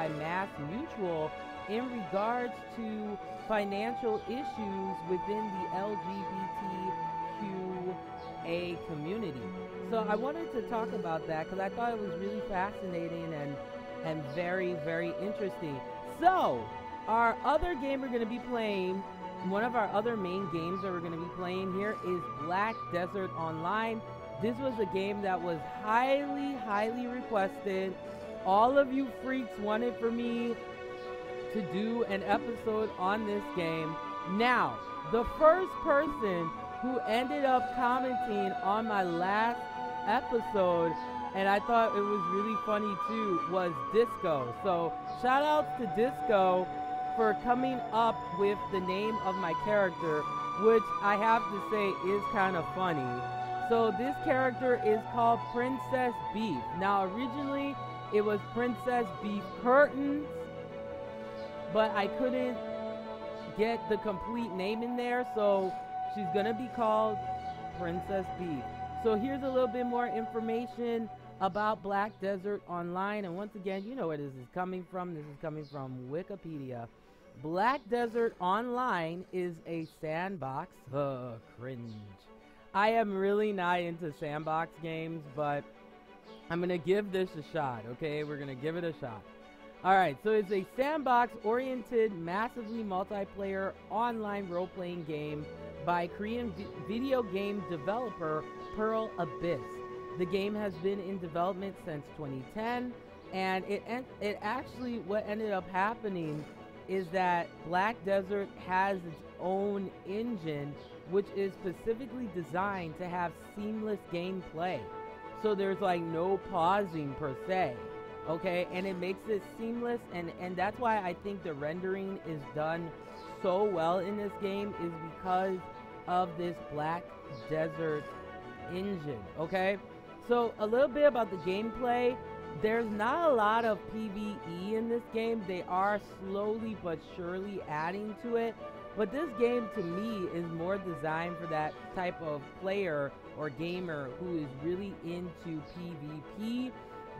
by Mass Mutual in regards to financial issues within the LGBTQA community. So I wanted to talk about that because I thought it was really fascinating and very, very interesting. So our other game we're going to be playing, one of our other main games that we're going to be playing here is Black Desert Online. This was a game that was highly, highly requested. All of you freaks wanted for me to do an episode on this game. Now, the first person who ended up commenting on my last episode, and I thought it was really funny too, was Disco. So shout outs to Disco for coming up with the name of my character, which I have to say is kind of funny. So this character is called Princess Beef. Now originally it was Princess Beef Curtains, but I couldn't get the complete name in there, so she's gonna be called Princess Beef. So here's a little bit more information about Black Desert Online, and once again, you know where this is coming from. This is coming from Wikipedia. Black Desert Online is a sandbox. Cringe. I am really not into sandbox games, but I'm gonna give this a shot, okay? We're gonna give it a shot. Alright, so it's a sandbox-oriented, massively multiplayer online role-playing game by Korean video game developer Pearl Abyss. The game has been in development since 2010, and it actually, what ended up happening is that Black Desert has its own engine, which is specifically designed to have seamless gameplay. So there's like no pausing per se, okay? And it makes it seamless, and that's why I think the rendering is done so well in this game, is because of this Black Desert engine, okay? So a little bit about the gameplay. There's not a lot of PvE in this game. They are slowly but surely adding to it. But this game, to me, is more designed for that type of player or gamer who is really into PvP.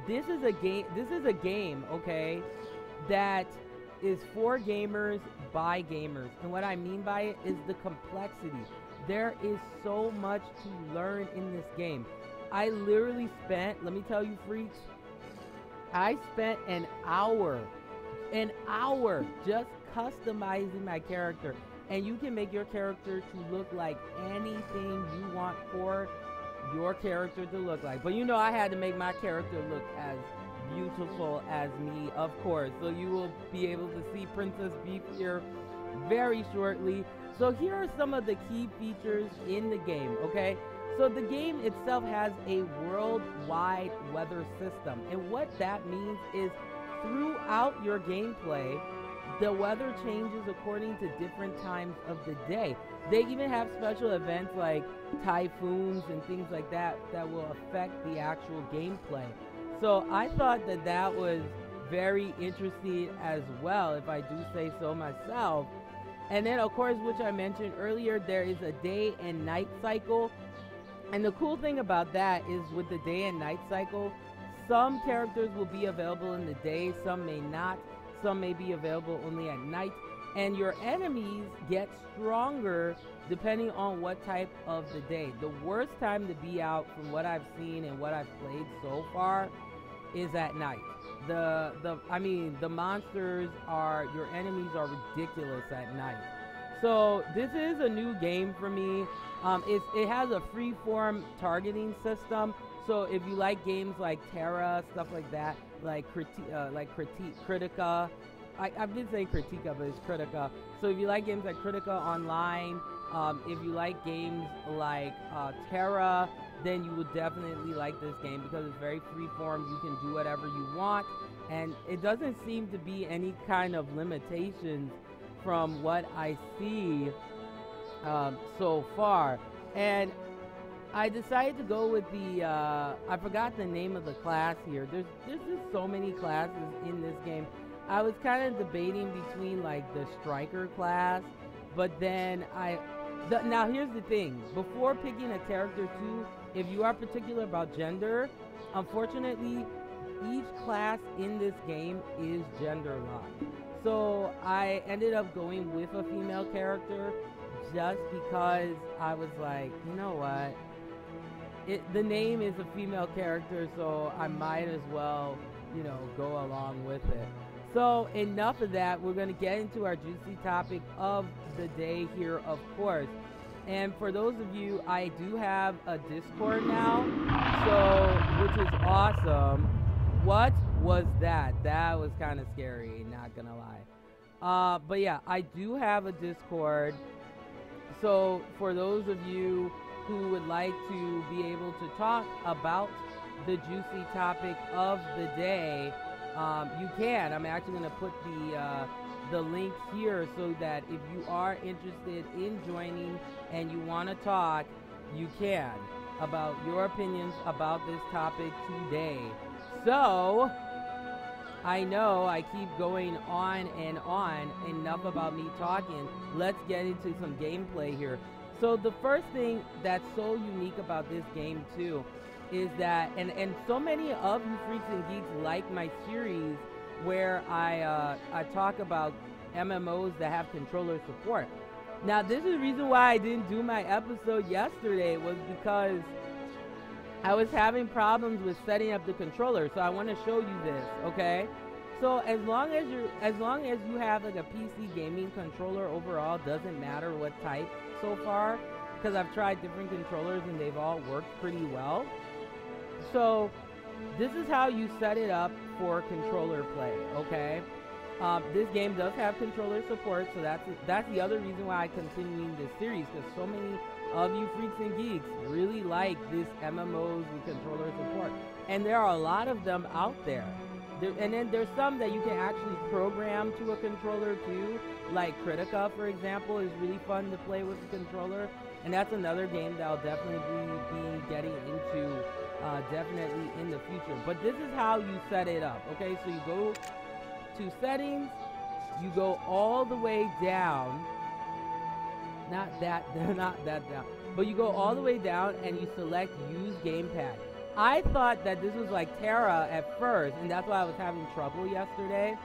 This is a game, okay, that is for gamers by gamers. And what I mean by it is the complexity. There is so much to learn in this game. I literally spent, let me tell you freaks, I spent an hour just customizing my character. And you can make your character to look like anything you want for your character to look like. But you know, I had to make my character look as beautiful as me, of course. So you will be able to see Princess Beef here very shortly. So here are some of the key features in the game, okay? So the game itself has a worldwide weather system. And what that means is throughout your gameplay, the weather changes according to different times of the day. They even have special events like typhoons and things like that that will affect the actual gameplay. So I thought that was very interesting as well, if I do say so myself. And then, of course, which I mentioned earlier, there is a day and night cycle. And the cool thing about that is with the day and night cycle, some characters will be available in the day, some may not. Some may be available only at night. And your enemies get stronger depending on what type of the day. The worst time to be out, from what I've seen and what I've played so far, is at night. The monsters are, your enemies are ridiculous at night. So this is a new game for me. It has a free-form targeting system. So if you like games like Terra, stuff like that, like Critica, I've been saying Critica, but it's Critica. So if you like games like Critica Online, if you like games like Terra, then you would definitely like this game because it's very freeform. You can do whatever you want, and it doesn't seem to be any kind of limitations from what I see so far. And I decided to go with the, I forgot the name of the class here. There's just so many classes in this game. I was kind of debating between like the striker class, but then now here's the thing. Before picking a character too, if you are particular about gender, unfortunately, each class in this game is gender locked. So I ended up going with a female character just because I was like, you know what? The name is a female character, so I might as well, you know, go along with it. So enough of that. We're going to get into our juicy topic of the day here, of course. And for those of you, I do have a Discord now, so which is awesome. What was that? That was kind of scary, not going to lie. But yeah, I do have a Discord. So for those of you who would like to be able to talk about the juicy topic of the day, you can. I'm actually going to put the link here so that if you are interested in joining and you want to talk, you can about your opinions about this topic today. So I know I keep going on and on. Enough about me talking. Let's get into some gameplay here. So the first thing that's so unique about this game too is that, and so many of you freaks and geeks like my series where I talk about MMOs that have controller support. Now this is the reason why I didn't do my episode yesterday, was because I was having problems with setting up the controller. So I want to show you this, okay? So as long as you have like a PC gaming controller overall, doesn't matter what type so far, because I've tried different controllers and they've all worked pretty well. So this is how you set it up for controller play, okay? This game does have controller support, so that's the other reason why I'm continuing this series, because so many of you freaks and geeks really like this MMOs with controller support, and there are a lot of them out there. And then there's some that you can actually program to a controller too, like Critica, for example, is really fun to play with the controller, and that's another game that I'll definitely be getting into definitely in the future. But this is how you set it up, okay? So you go to settings, you go all the way down, not that down, but you go all the way down and you select use gamepad. I thought that this was like Terra at first, and that's why I was having trouble yesterday.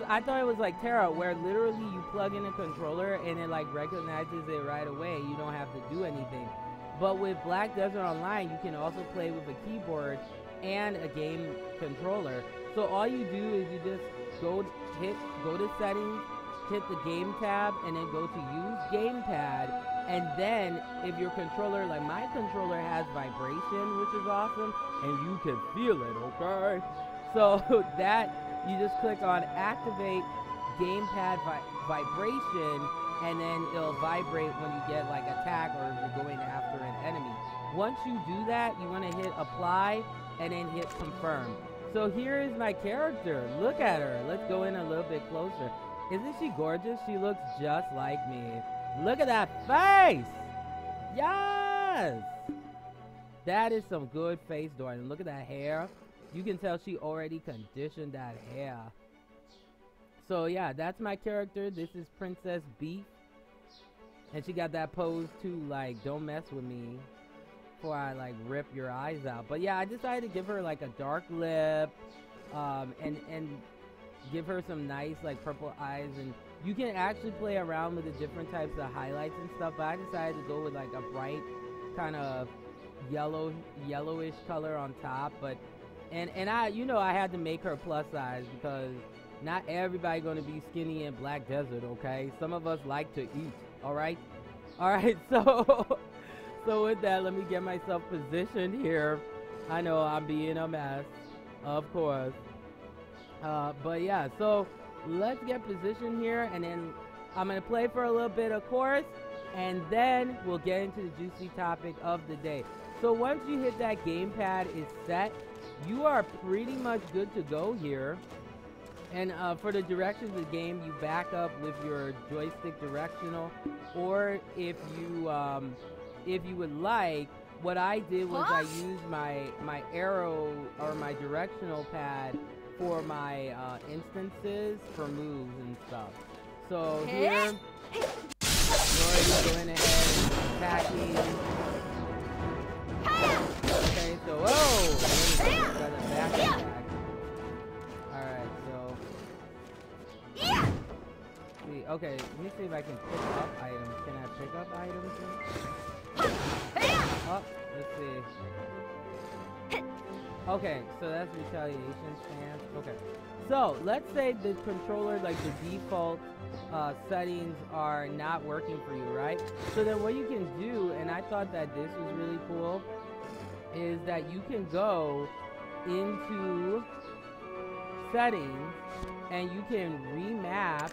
I thought it was like Terra, where literally you plug in a controller and it like recognizes it right away. You don't have to do anything. But with Black Desert Online, you can also play with a keyboard and a game controller. So all you do is you just go to settings, hit the game tab, and then go to use gamepad. And then if your controller, like my controller, has vibration, which is awesome, and you can feel it, okay? So that, you just click on activate gamepad vibration, and then it'll vibrate when you get like attack or if you're going after an enemy. Once you do that, you want to hit apply and then hit confirm. So here is my character. Look at her. Let's go in a little bit closer. Isn't she gorgeous? She looks just like me. Look at that face! Yes! That is some good face doing. Look at that hair. You can tell she already conditioned that hair. So yeah, that's my character. This is Princess Beef. And she got that pose too, like, don't mess with me before I like rip your eyes out. But yeah, I decided to give her like a dark lip, and give her some nice like purple eyes. And you can actually play around with the different types of highlights and stuff, but I decided to go with like a bright kind of yellowish color on top. But and I, you know, I had to make her plus size because not everybody gonna be skinny in Black Desert, okay? Some of us like to eat, all right? So with that, let me get myself positioned here. I know I'm being a mess, of course. But yeah, so let's get positioned here, and then I'm gonna play for a little bit, of course, and then we'll get into the juicy topic of the day. So once you hit that gamepad is set, you are pretty much good to go here. And for the directions of the game, you back up with your joystick directional, or if you would like, what I did was I used my arrow or my directional pad for my instances for moves and stuff. So here, you're going ahead and attacking. Okay, so got a back attack. Okay, let me see if I can pick up items. Can I pick up items here? Oh, let's see. Okay, so that's retaliation stance. Okay. So, let's say the controller, like the default settings are not working for you, right? So then what you can do, and I thought that this was really cool, is that you can go into settings and you can remap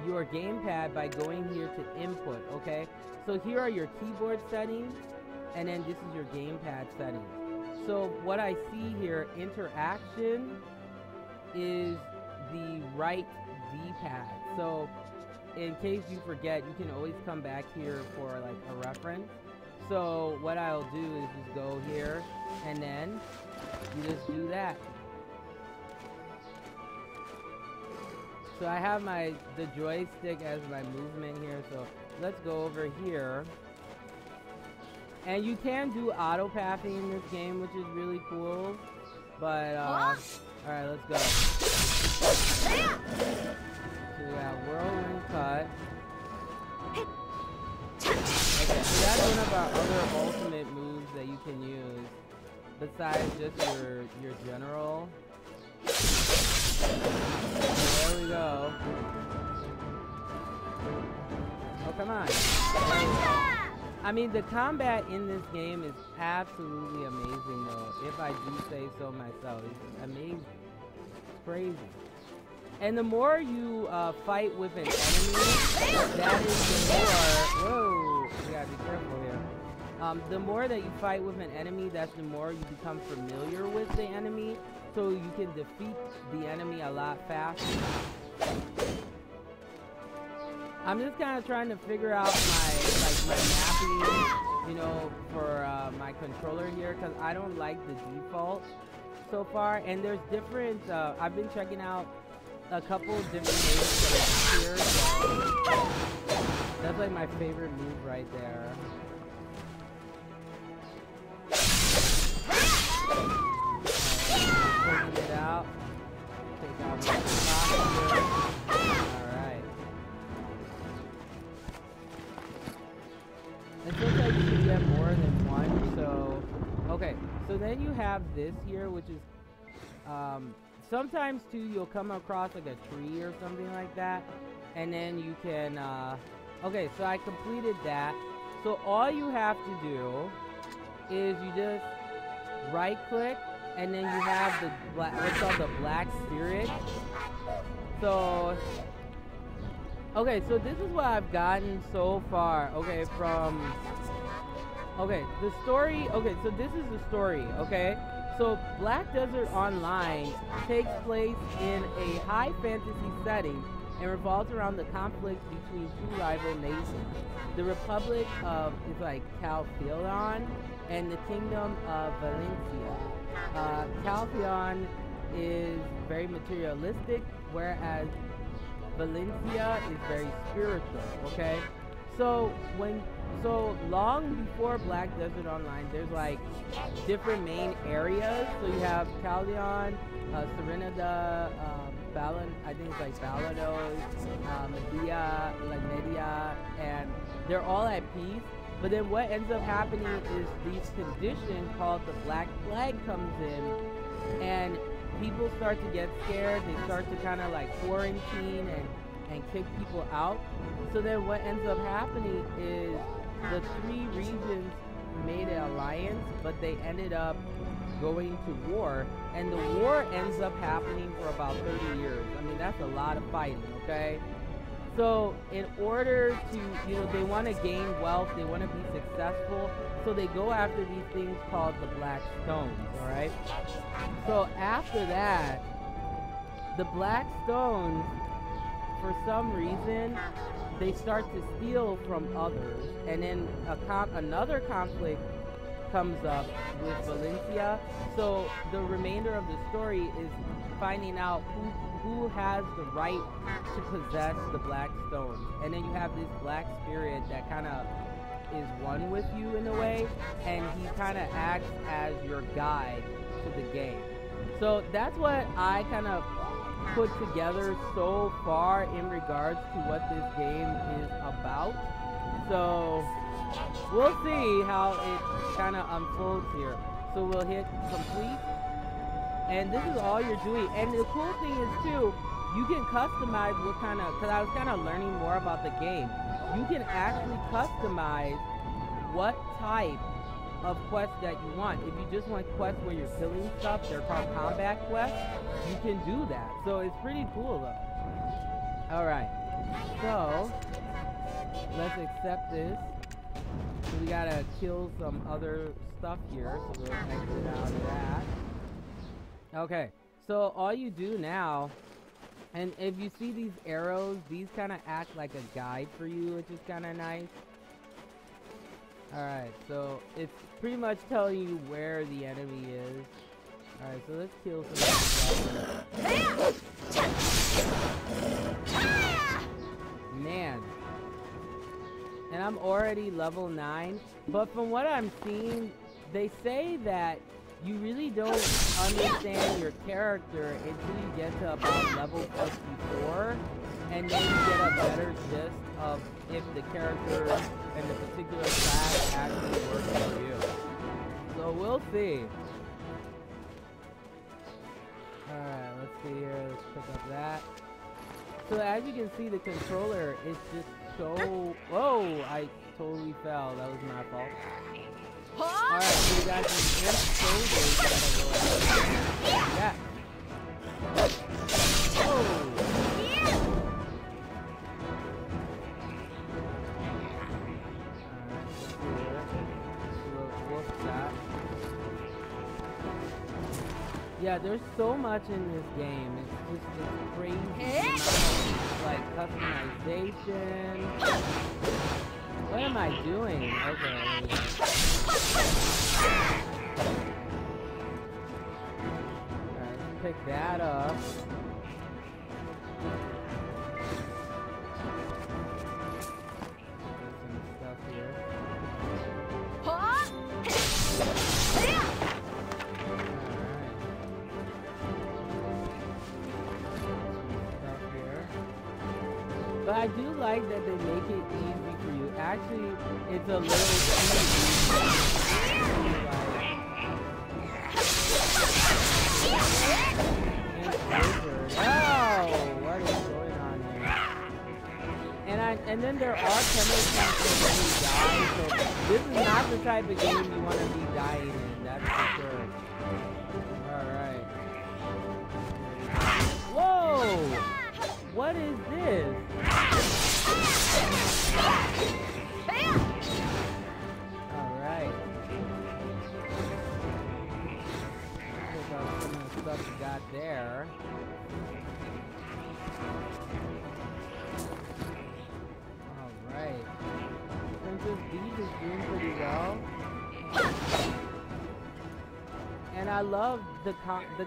your gamepad by going here to input, okay? So here are your keyboard settings, and then this is your gamepad settings. So what I see here, interaction is the right D-pad. So in case you forget, you can always come back here for like a reference. So what I'll do is just go here and then you just do that. So I have the joystick as my movement here. So let's go over here. And you can do auto pathing in this game, which is really cool. But alright, let's go. So we got whirlwind cut. Okay, so that's one of our other ultimate moves that you can use, besides just your general. There we go. Oh, come on. I mean, the combat in this game is absolutely amazing, though, if I do say so myself. It's amazing. It's crazy. And the more you fight with an enemy, that is the more... Whoa! You gotta be careful here. The more that you fight with an enemy, that's the more you become familiar with the enemy, so you can defeat the enemy a lot faster. I'm just kind of trying to figure out my mapping, you know, for my controller here, because I don't like the default so far. And there's different, I've been checking out a couple different moves that are here, so that's like my favorite move right there. Taking it out. Take out my posture. Alright. It looks like you can get more than one, so... Okay, so then you have this here, which is... sometimes, too, you'll come across, like, a tree or something like that. And then you can, Okay, so I completed that. So all you have to do is you just right-click, and then you have the what's called the black spirit. So... Okay, so this is what I've gotten so far, okay, from... Okay, the story... Okay, so this is the story, okay? So, Black Desert Online takes place in a high fantasy setting and revolves around the conflict between two rival nations. The Republic of, it's like Calphion, and the Kingdom of Valencia. Calphion is very materialistic, whereas Valencia is very spiritual, okay? So long before Black Desert Online, there's like different main areas. So you have Caldeon, Serenada, I think it's like Balados, Medea, like Media, and they're all at peace. But then what ends up happening is these conditions called the Black Plague comes in, and people start to get scared. They start to kind of like quarantine and kick people out. So then what ends up happening is the three regions made an alliance, but they ended up going to war, and the war ends up happening for about 30 years. I mean, that's a lot of fighting, okay? So in order to, you know, they want to gain wealth, they want to be successful, so they go after these things called the Black Stones, alright? So after that, the Black Stones, for some reason, they start to steal from others, and then another conflict comes up with Valencia. So the remainder of the story is finding out who has the right to possess the Black Stones, and then you have this Black Spirit that kind of is one with you in a way, and he kind of acts as your guide to the game. So that's what I kind of put together so far in regards to what this game is about. So we'll see how it kind of unfolds here. So we'll hit complete, and this is all you're doing. And the cool thing is too, you can customize what kind of, because I was kind of learning more about the game. You can actually customize what type of quest that you want. If you just want quests where you're killing stuff, they're called combat quests, you can do that. So it's pretty cool though. Alright, so let's accept this. So we gotta kill some other stuff here, so we'll exit out of that. Okay, so all you do now, and if you see these arrows, these kind of act like a guide for you, which is kind of nice. Alright, so it's pretty much telling you where the enemy is. Alright, so let's kill some. Man. And I'm already level 9. But from what I'm seeing, they say that you really don't understand your character until you get to about level 54. And then you get a better gist of if the character and the particular class actually works for you. So we'll see. Alright, let's see here. Let's pick up that. So as you can see, the controller is just so... Whoa! I totally fell. That was my fault. Alright, so we got some imp soldiers that are going. Yeah. Whoa! Yeah, there's so much in this game. It's just crazy amount of, like, customization. What am I doing? Okay. Alright, let's pick that up. Some stuff here. But I do like that they make it easy for you. Actually, it's a little easy. Oh, what is going on here? And then there are penalties when you die. So this is not the type of game you want to be dying in. That's for sure. All right. Whoa! What is this? Alright. Check out some of the stuff we got there. Alright. Princess Beach is doing pretty well. And I love the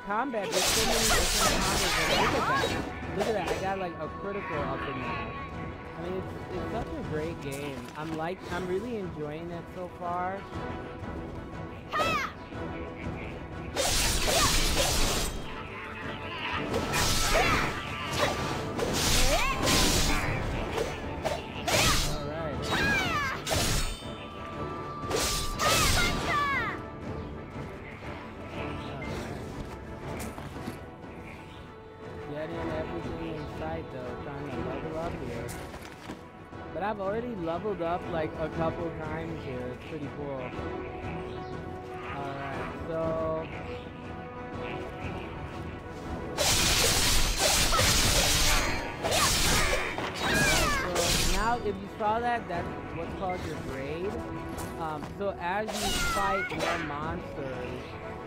combat. There's so many different combos. Look at that. I got like a critical up in there. I mean, it's such a great game. I'm really enjoying it so far. But I've already leveled up like a couple times here. It's pretty cool. Alright, so... now if you saw that, that's what's called your grade. So as you fight more monsters,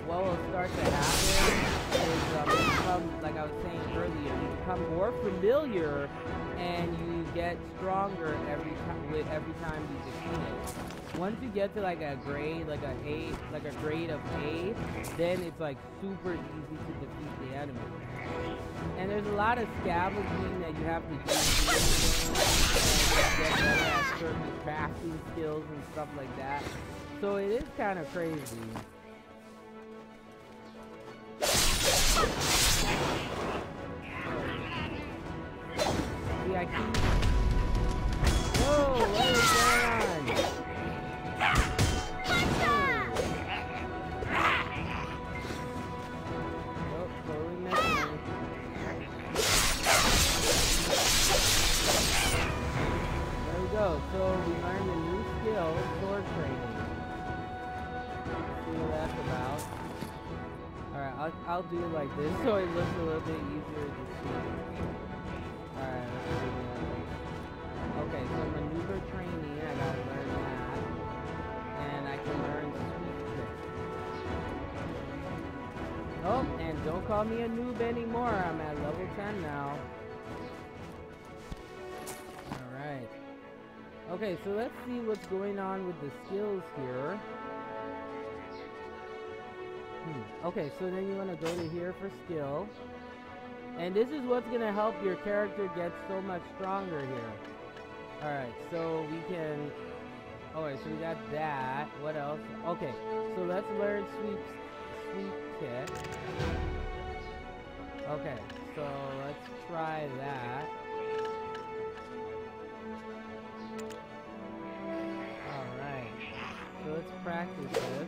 what will start to happen is you become, like I was saying earlier, you become more familiar and you get stronger every time you defeat it. Once you get to like a grade, like a grade of A, then it's like super easy to defeat the enemy. And there's a lot of scavenging that you have to do and get better at certain crafting skills and stuff like that. So it is kind of crazy. see, I keep... Whoa, what is going on? Oh, totally missing. There we go. So we learned a new skill, sword training. Let's see what that's about. Alright, I'll do it like this so it looks a little bit easier to see. Alright, let's do that. Okay, so maneuver training, I gotta learn that. And I can learn sweep trick. Oh, and don't call me a noob anymore. I'm at level 10 now. Alright. Okay, so let's see what's going on with the skills here. Okay, so then you want to go to here for skill. And this is what's going to help your character get so much stronger here. Alright, so we can... Alright, so we got that. What else? Okay, so let's learn sweep kick. Okay, so let's try that. Alright, so let's practice this.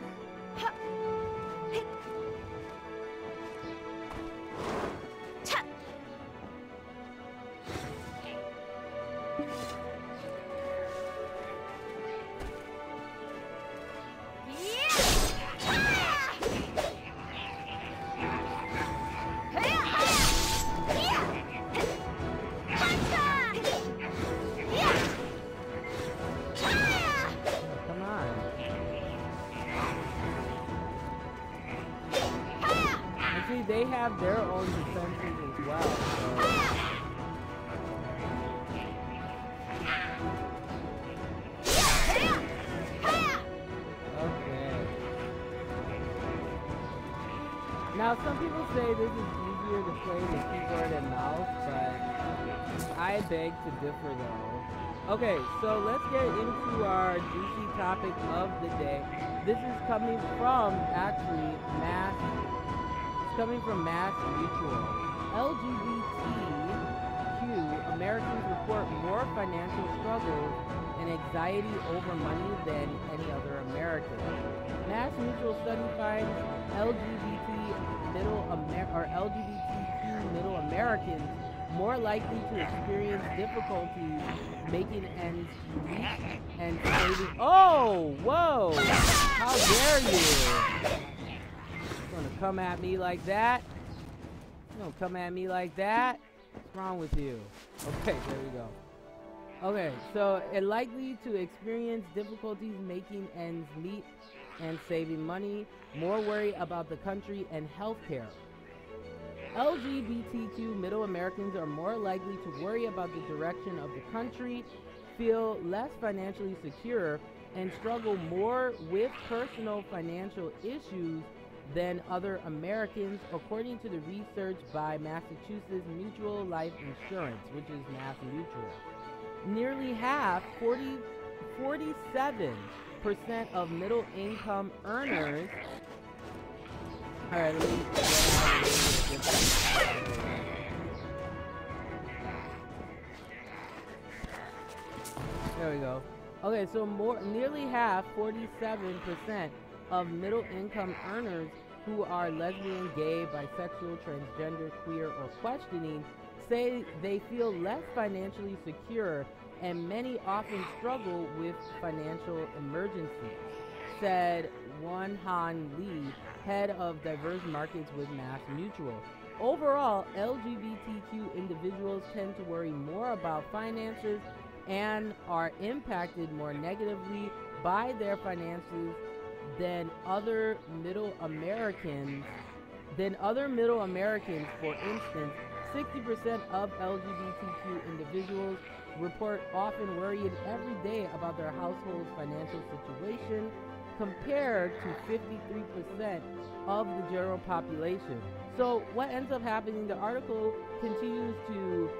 They have their own defenses as well. So. Okay. Now, some people say this is easier to play the keyboard and mouse, but I beg to differ though. Okay, so let's get into our juicy topic of the day. This is coming from, actually, coming from Mass Mutual. LGBTQ Americans report more financial struggles and anxiety over money than any other American. Mass Mutual study finds LGBTQ middle Americans more likely to experience difficulties making ends meet and saving. Oh, whoa! How dare you! Gonna come at me like that? You don't come at me like that? What's wrong with you? Okay, there we go. Okay, so likely to experience difficulties making ends meet and saving money, more worry about the country and healthcare. LGBTQ middle Americans are more likely to worry about the direction of the country, feel less financially secure, and struggle more with personal financial issues than other Americans, according to the research by Massachusetts Mutual Life Insurance, which is Mass Mutual. Nearly half, 47% of middle income earners. Alright, let me there we go. Okay, so nearly half, 47% of middle income earners who are lesbian, gay, bisexual, transgender, queer, or questioning say they feel less financially secure, and many often struggle with financial emergencies, said Won-Han Lee, head of diverse markets with Mass Mutual. Overall, LGBTQ individuals tend to worry more about finances and are impacted more negatively by their finances than other middle Americans. For instance, 60% of LGBTQ individuals report often worrying every day about their household's financial situation, compared to 53% of the general population. So what ends up happening, the article continues to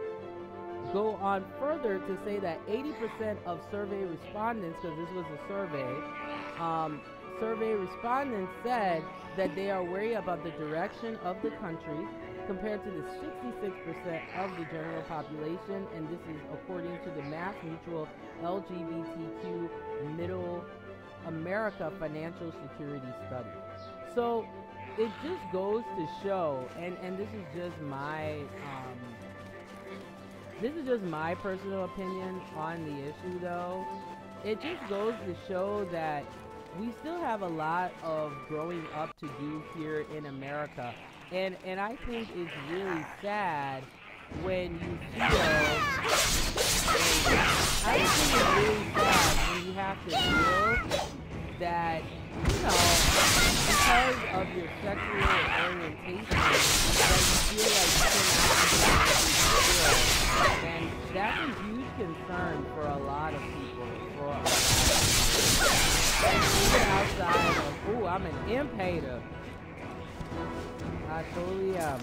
go on further to say that 80% of survey respondents, because this was a survey, survey respondents said that they are worried about the direction of the country, compared to the 66% of the general population, and this is according to the Mass Mutual LGBTQ Middle America Financial Security Study. So it just goes to show, and this is just my personal opinion on the issue though. It just goes to show that we still have a lot of growing up to do here in America. And I think it's really sad when you feel, I think it's really sad when you have to feel that, you know, because of your sexual orientation, that you feel like you cannot be. And that's a huge concern for a lot of people. Even outside of, ooh, I'm an imp hater. I totally am.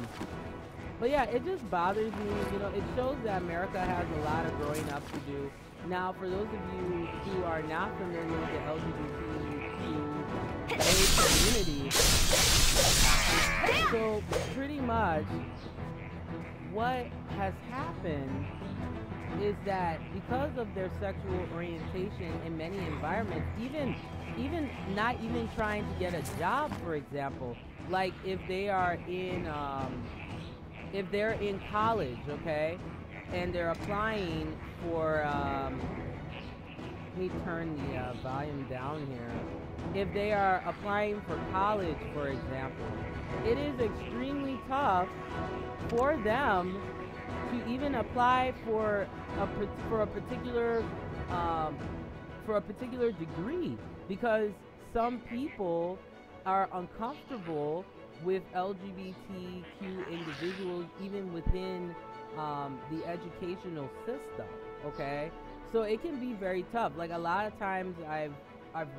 But yeah, it just bothers me. You know, it shows that America has a lot of growing up to do. Now, for those of you who are not familiar with the LGBTQ community, so pretty much what has happened is that because of their sexual orientation in many environments, even not even trying to get a job, for example, like if they're in college, okay, and they're applying for let me turn the volume down here. If they are applying for college, for example, it is extremely tough for them to even apply for a particular degree, because some people are uncomfortable with LGBTQ individuals even within the educational system. Okay, so it can be very tough. Like a lot of times I've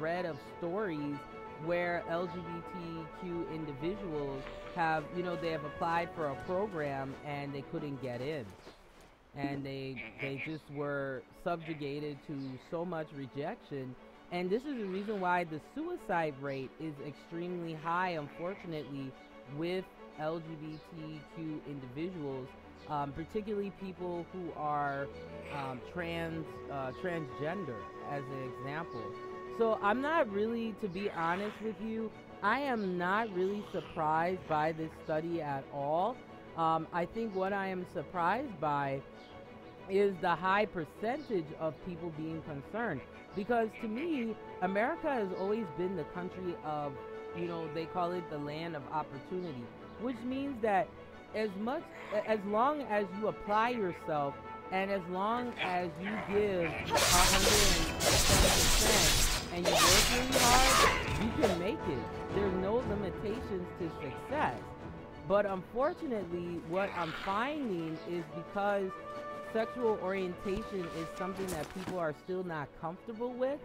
read of stories where LGBTQ individuals have, you know, they have applied for a program and they couldn't get in, and they just were subjugated to so much rejection. And this is the reason why the suicide rate is extremely high, unfortunately, with LGBTQ individuals, particularly people who are transgender, as an example. So I'm not really, to be honest with you, I am not really surprised by this study at all. I think what I am surprised by is the high percentage of people being concerned. Because to me, America has always been the country of, you know, they call it the land of opportunity, which means that as long as you apply yourself and as long as you give 110%, and you work really hard, you can make it. There's no limitations to success. But unfortunately, what I'm finding is because sexual orientation is something that people are still not comfortable with,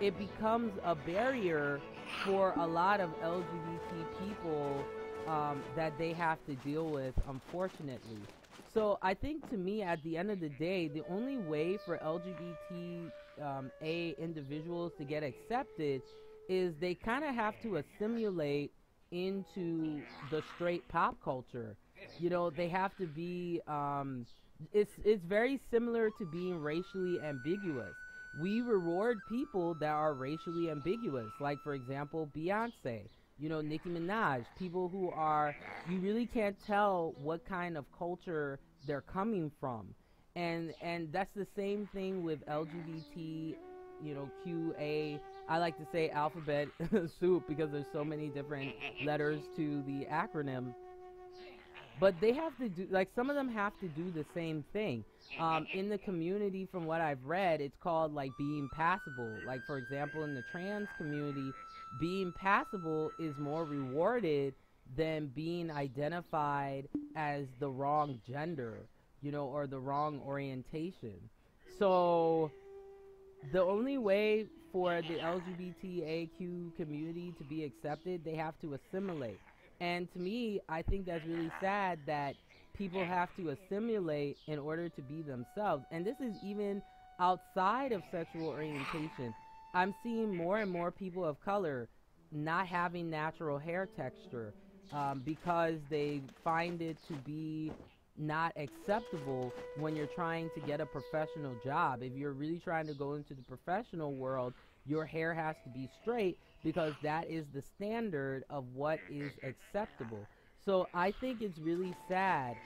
it becomes a barrier for a lot of LGBT people that they have to deal with, unfortunately. So I think, to me, at the end of the day, the only way for LGBT individuals to get accepted is they kind of have to assimilate into the straight pop culture. You know, they have to be it's very similar to being racially ambiguous. We reward people that are racially ambiguous, like, for example, Beyonce, you know, Nicki Minaj, people who are, you really can't tell what kind of culture they're coming from. And that's the same thing with LGBT, you know, QA. I like to say alphabet soup because there's so many different letters to the acronym. But they have to do, like, some of them have to do the same thing. In the community, from what I've read, it's called, like, being passable. Like, for example, in the trans community, being passable is more rewarded than being identified as the wrong gender, you know, or the wrong orientation. So the only way for the LGBTQ community to be accepted, they have to assimilate. And to me, I think that's really sad that people have to assimilate in order to be themselves. And this is even outside of sexual orientation. I'm seeing more and more people of color not having natural hair texture, because they find it to be not acceptable when you're trying to get a professional job. If you're really trying to go into the professional world, your hair has to be straight because that is the standard of what is acceptable. So I think it's really sad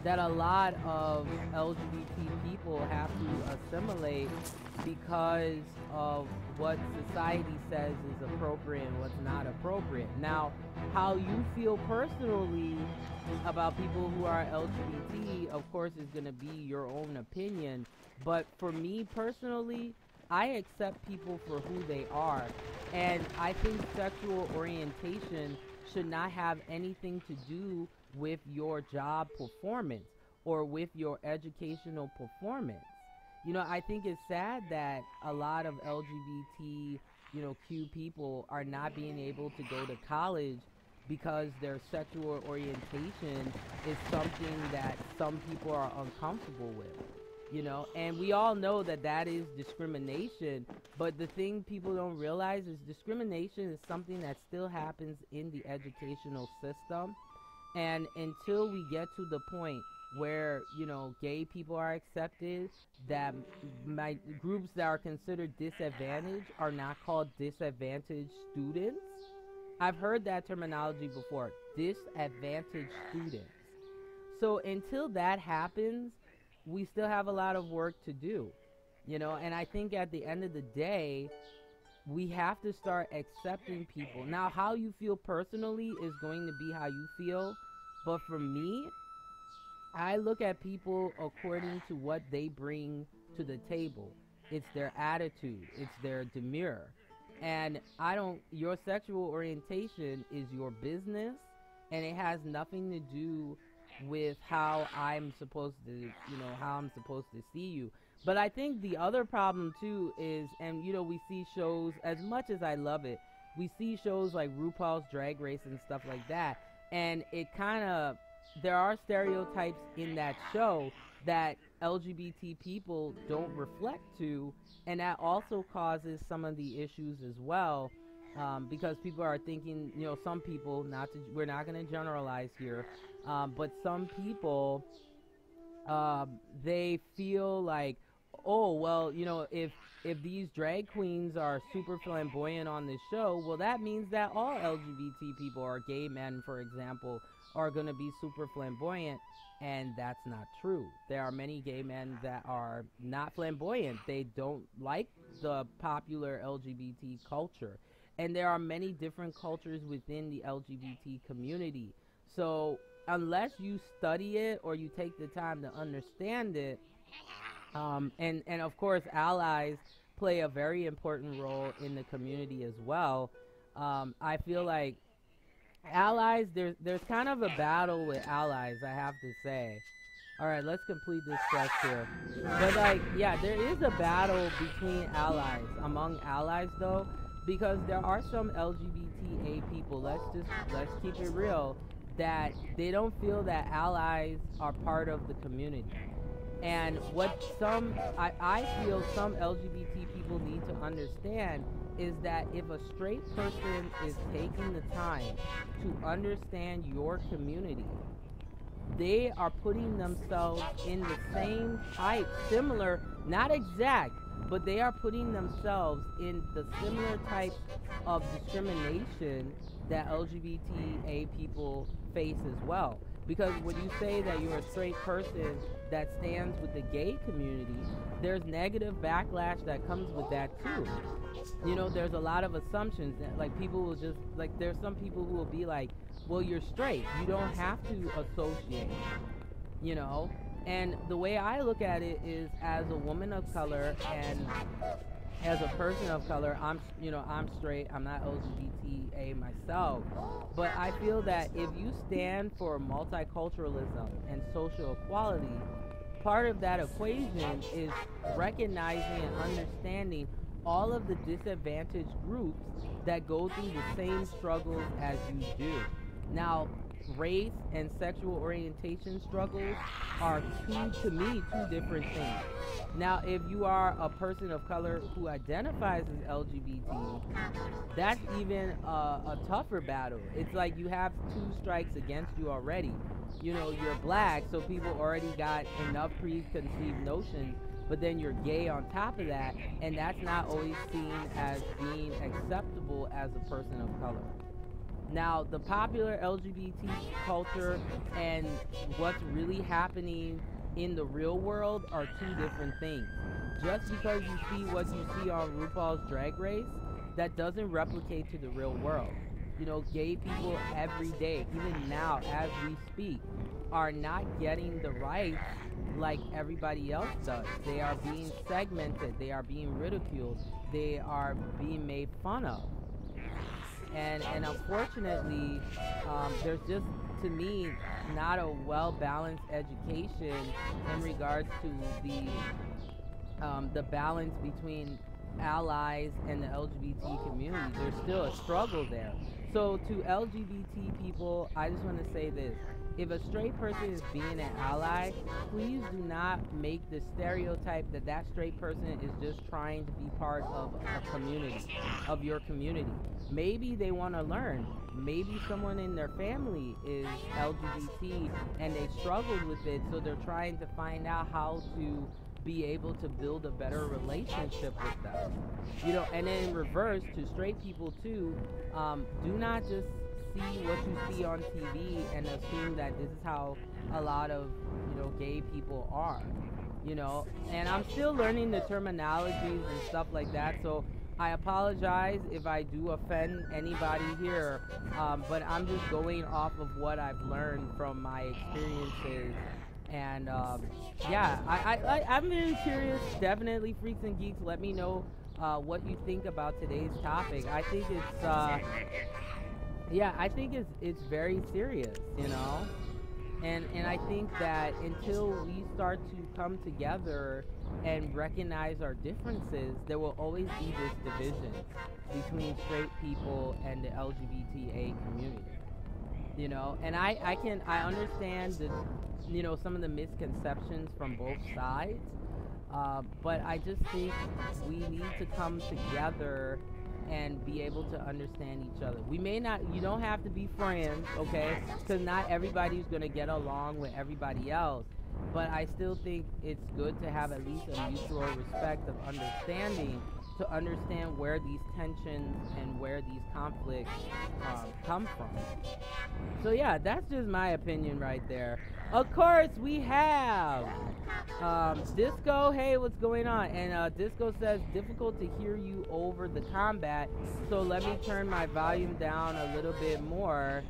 that a lot of LGBT people have to assimilate because of what society says is appropriate and what's not appropriate. Now, how you feel personally about people who are LGBT, of course, is going to be your own opinion. But for me personally, I accept people for who they are. And I think sexual orientation should not have anything to do with your job performance or with your educational performance. You know, I think it's sad that a lot of LGBT, Q people are not being able to go to college because their sexual orientation is something that some people are uncomfortable with, and we all know that that is discrimination, but the thing people don't realize is discrimination is something that still happens in the educational system. And until we get to the point where, gay people are accepted, that groups that are considered disadvantaged are not called disadvantaged students. I've heard that terminology before, disadvantaged students. So until that happens, we still have a lot of work to do, and I think at the end of the day, we have to start accepting people. Now, how you feel personally is going to be how you feel, but for me, I look at people according to what they bring to the table. It's their attitude, it's their demeanor. And your sexual orientation is your business, and it has nothing to do with how I'm supposed to see you. But I think the other problem too is, and we see shows, as much as I love it, we see shows like RuPaul's Drag Race and stuff like that, and there are stereotypes in that show that LGBT people don't reflect to, and that also causes some of the issues as well, because people are thinking, some people, we're not going to generalize here, but some people, they feel like, oh, well, if these drag queens are super flamboyant on this show, well, that means that all LGBT people, or gay men, for example, are going to be super flamboyant, and that's not true. There are many gay men that are not flamboyant. They don't like the popular LGBT culture, and there are many different cultures within the LGBT community. So unless you study it or you take the time to understand it, and of course allies play a very important role in the community as well. I feel like allies, there's kind of a battle with allies, I have to say. Alright, let's complete this quest here. But there is a battle between allies, among allies though, because there are some LGBTA people, let's keep it real, that they don't feel that allies are part of the community. And what I feel some LGBT people need to understand is that if a straight person is taking the time to understand your community, they are putting themselves in the same type, similar, not exact, but they are putting themselves in the similar type of discrimination that LGBTA people face as well. Because when you say that you're a straight person that stands with the gay community, there's negative backlash that comes with that too. There's a lot of assumptions that people will just, there's some people who will be like, well, you're straight, you don't have to associate, and the way I look at it is, as a woman of color and as a person of color, I'm straight, I'm not LGBTA myself, but I feel that if you stand for multiculturalism and social equality, part of that equation is recognizing and understanding all of the disadvantaged groups that go through the same struggles as you do. Now, race and sexual orientation struggles are to me, two different things. Now, if you are a person of color who identifies as LGBT, that's even a tougher battle. It's like you have two strikes against you already. You know, you're black, so people already got enough preconceived notions, but then you're gay on top of that, and that's not always seen as being acceptable as a person of color. Now, the popular LGBT culture and what's really happening in the real world are two different things. Just because you see what you see on RuPaul's Drag Race, that doesn't replicate to the real world. You know, gay people every day, even now as we speak, are not getting the rights like everybody else does. They are being segmented, they are being ridiculed, they are being made fun of. And unfortunately, there's just, to me, not a well-balanced education in regards to the balance between allies and the LGBT community. There's still a struggle there. So to LGBT people, I just want to say this. If a straight person is being an ally, please do not make the stereotype that that straight person is just trying to be part of a community, of your community. Maybe they want to learn. Maybe someone in their family is LGBT and they struggled with it, so they're trying to find out how to be able to build a better relationship with them. You know, and then in reverse, to straight people too, do not just see what you see on TV and assume that this is how a lot of, you know, gay people are. You know, and I'm still learning the terminologies and stuff like that, so I apologize if I do offend anybody here, but I'm just going off of what I've learned from my experiences. And yeah, I'm really curious. Definitely, freaks and geeks, let me know what you think about today's topic. I think it's yeah, I think it's very serious, you know, and I think that until we start to come together and recognize our differences, there will always be this division between straight people and the LGBTA community. You know, and I understand the, you know, some of the misconceptions from both sides, but I just think we need to come together and be able to understand each other. We may not, you don't have to be friends, okay, because not everybody's going to get along with everybody else, but I still think it's good to have at least a mutual respect of understanding, to understand where these tensions and where these conflicts come from. So yeah, that's just my opinion right there. Of course, we have Disco. Hey, what's going on? And Disco says, difficult to hear you over the combat, so let me turn my volume down a little bit more,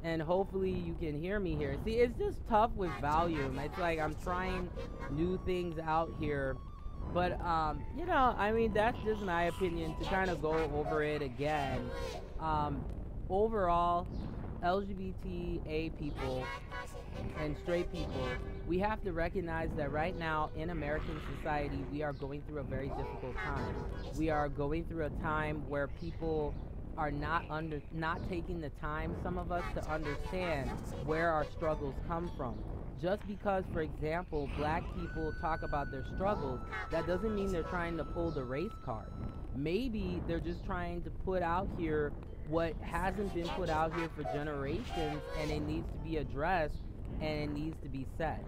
and hopefully you can hear me here. See, it's just tough with volume. It's like I'm trying new things out here. But, you know, I mean, that's just my opinion to kind of go over it again. Overall, LGBTA people and straight people, we have to recognize that right now in American society, we are going through a very difficult time. We are going through a time where people are not taking the time, some of us, to understand where our struggles come from. Just because, for example, black people talk about their struggles, that doesn't mean they're trying to pull the race card. Maybe they're just trying to put out here what hasn't been put out here for generations, and it needs to be addressed, and it needs to be said.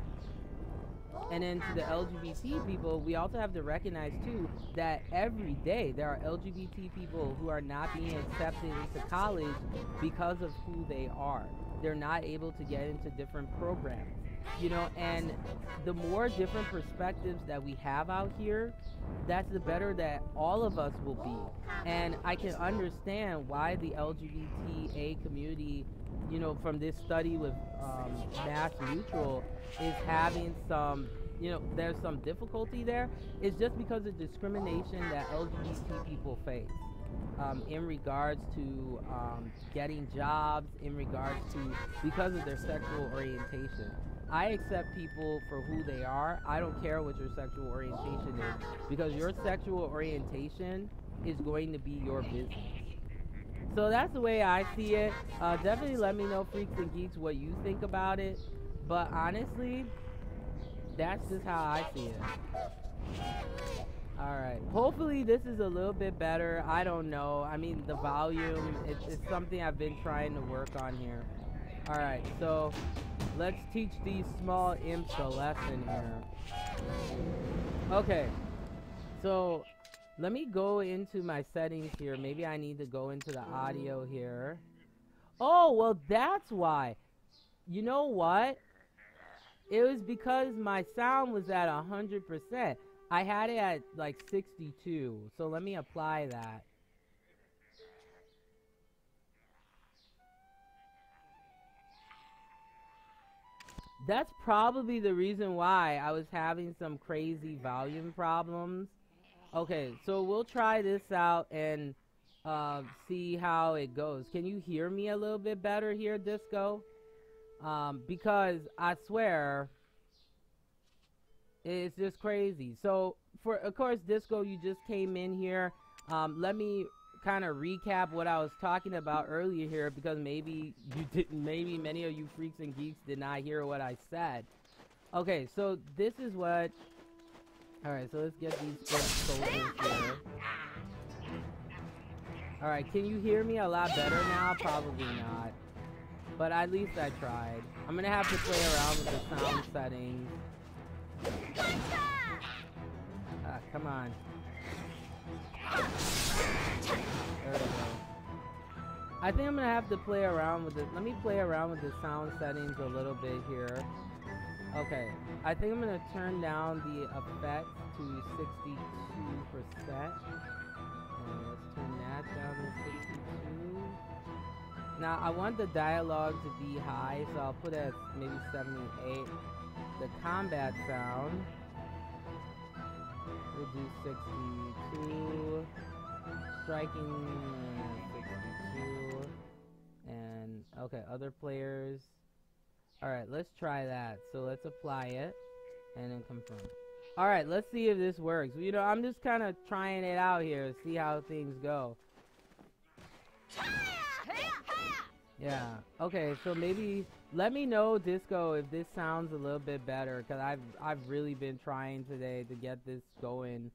And then to the LGBT people, we also have to recognize too that every day there are LGBT people who are not being accepted into college because of who they are. They're not able to get into different programs. You know, and the more different perspectives that we have out here, that's the better that all of us will be. And I can understand why the LGBTA community, you know, from this study with Mass Mutual, is having some, you know, there's some difficulty there. It's just because of discrimination that LGBT people face. In regards to getting jobs, in regards to, because of their sexual orientation. I accept people for who they are. I don't care what your sexual orientation is, because your sexual orientation is going to be your business. So that's the way I see it. Definitely let me know, freaks and geeks, what you think about it. But honestly, that's just how I see it. Alright. Hopefully this is a little bit better. I don't know. I mean, the volume, it's something I've been trying to work on here. Alright, so let's teach these small imps a lesson here. Okay. So let me go into my settings here. Maybe I need to go into the audio here. Oh, well, that's why. You know what? It was because my sound was at 100%. I had it at like 62. So let me apply that. That's probably the reason why I was having some crazy volume problems. Okay, so we'll try this out and see how it goes. Can you hear me a little bit better here, Disco? Because I swear, it's just crazy. So, of course, Disco, you just came in here. Let me kind of recap what I was talking about earlier here, because maybe you didn't, maybe many of you freaks and geeks did not hear what I said. Okay, so this is what... Alright, so let's get these soldiers here. Alright, can you hear me a lot better now? Probably not. But at least I tried. I'm gonna have to play around with the sound settings. Come on. There we go. I think I'm gonna have to play around with it. Let me play around with the sound settings a little bit here. Okay, I think I'm gonna turn down the effects to 62%. And let's turn that down to 62. Now I want the dialogue to be high, so I'll put it at maybe 78. The combat sound, we'll do 62. Striking, 62. And okay, other players. Alright, let's try that. So let's apply it and then confirm. Alright, let's see if this works. You know, I'm just kind of trying it out here to see how things go. Yeah, okay, so maybe let me know, Disco, if this sounds a little bit better, because I've really been trying today to get this going.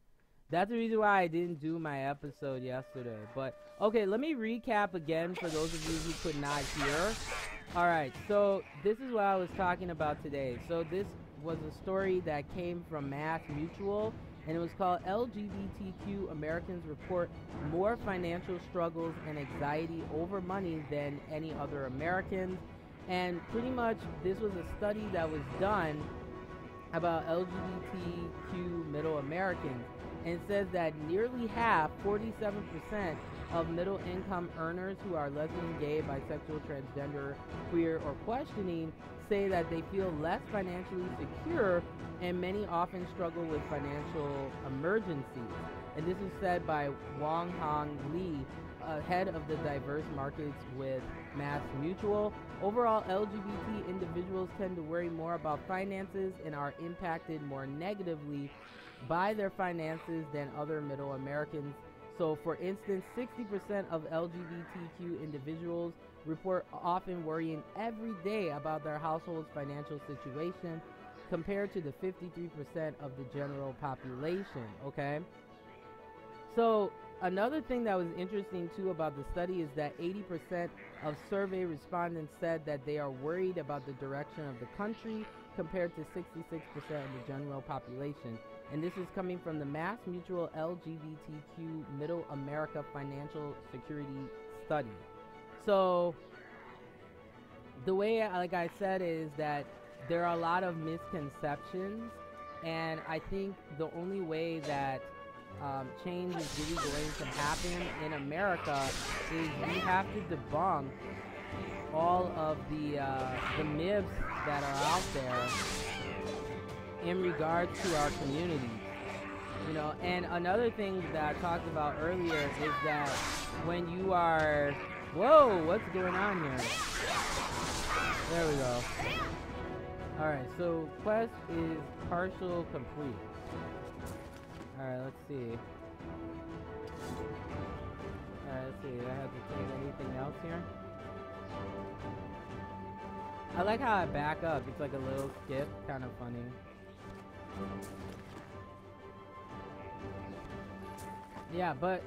That's the reason why I didn't do my episode yesterday. But okay, let me recap again for those of you who could not hear. Alright, so this is what I was talking about today. So this was a story that came from Mass Mutual, and it was called LGBTQ Americans Report More Financial Struggles and Anxiety Over Money Than Any Other Americans. And pretty much this was a study that was done about LGBTQ middle Americans. And it says that nearly half, 47%, of middle income earners who are lesbian, gay, bisexual, transgender, queer, or questioning say that they feel less financially secure, and many often struggle with financial emergencies. And this is said by Wong Hong Lee, head of the diverse markets with Mass Mutual. Overall, LGBT individuals tend to worry more about finances and are impacted more negatively by their finances than other middle Americans. So, for instance, 60% of LGBTQ individuals report often worrying every day about their household's financial situation, compared to the 53% of the general population, okay? So, another thing that was interesting, too, about the study is that 80% of survey respondents said that they are worried about the direction of the country, compared to 66% of the general population. And this is coming from the Mass Mutual LGBTQ Middle America Financial Security Study. So, the way, like I said, is that there are a lot of misconceptions, and I think the only way that change is really going to happen in America is we have to debunk all of the myths that are out there in regards to our communities. You know, and another thing that I talked about earlier is that when you are... Whoa, what's going on here? There we go. Alright, so quest is partial complete. Alright, let's see. Alright, let's see. Do I have to take anything else here? I like how I back up. It's like a little skip. Kind of funny. Yeah, but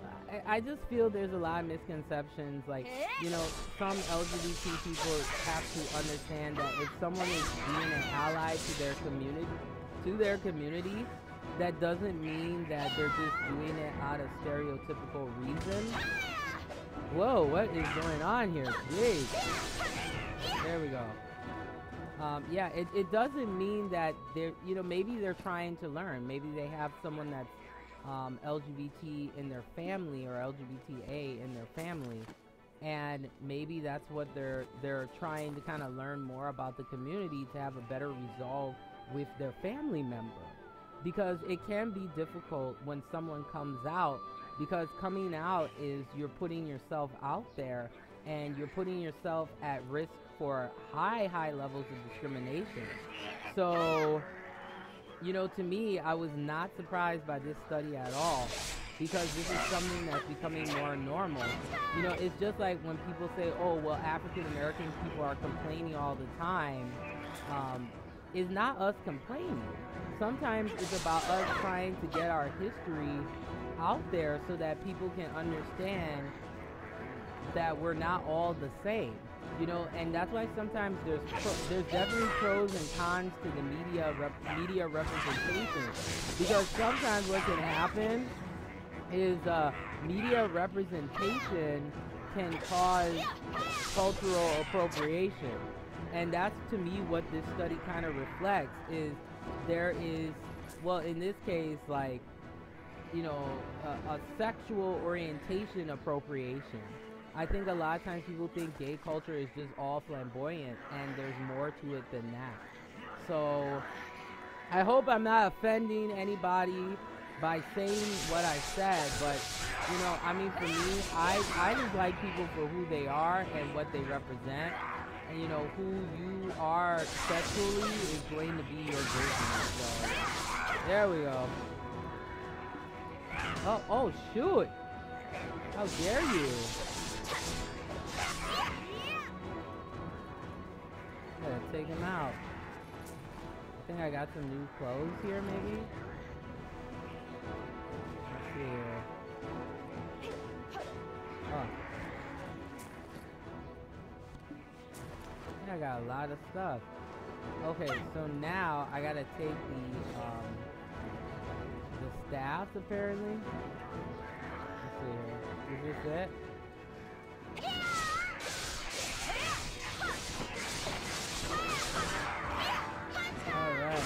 I just feel there's a lot of misconceptions. Like, you know, some LGBT people have to understand that if someone is being an ally to their community, that doesn't mean that they're just doing it out of stereotypical reasons. Whoa, what is going on here? Jeez. There we go. Yeah, it doesn't mean that they're, you know, maybe they're trying to learn. Maybe they have someone that's LGBT in their family or LGBTA in their family, and maybe that's what they're trying to kind of learn more about the community to have a better resolve with their family member, because it can be difficult when someone comes out, because coming out is you're putting yourself out there and you're putting yourself at risk for high levels of discrimination. So, you know, to me, I was not surprised by this study at all, because this is something that's becoming more normal. You know, it's just like when people say, oh, well, African American people are complaining all the time. It's not us complaining. Sometimes it's about us trying to get our history out there so that people can understand that we're not all the same. You know, and that's why sometimes there's definitely pros and cons to the media representation, because sometimes what can happen is media representation can cause cultural appropriation, and that's to me what this study kind of reflects. Is there is, well, in this case, like, you know, a sexual orientation appropriation. I think a lot of times people think gay culture is just all flamboyant, and there's more to it than that. So I hope I'm not offending anybody by saying what I said, but, you know, I mean, for me, I just like people for who they are and what they represent. And, you know, who you are sexually is going to be your business. So there we go. Oh shoot! How dare you! Yeah, take him out. I think I got some new clothes here, maybe? Let's see here. Oh. I got a lot of stuff. Okay, so now I gotta take the staffs, apparently. Let's see here. Is this it? Alright.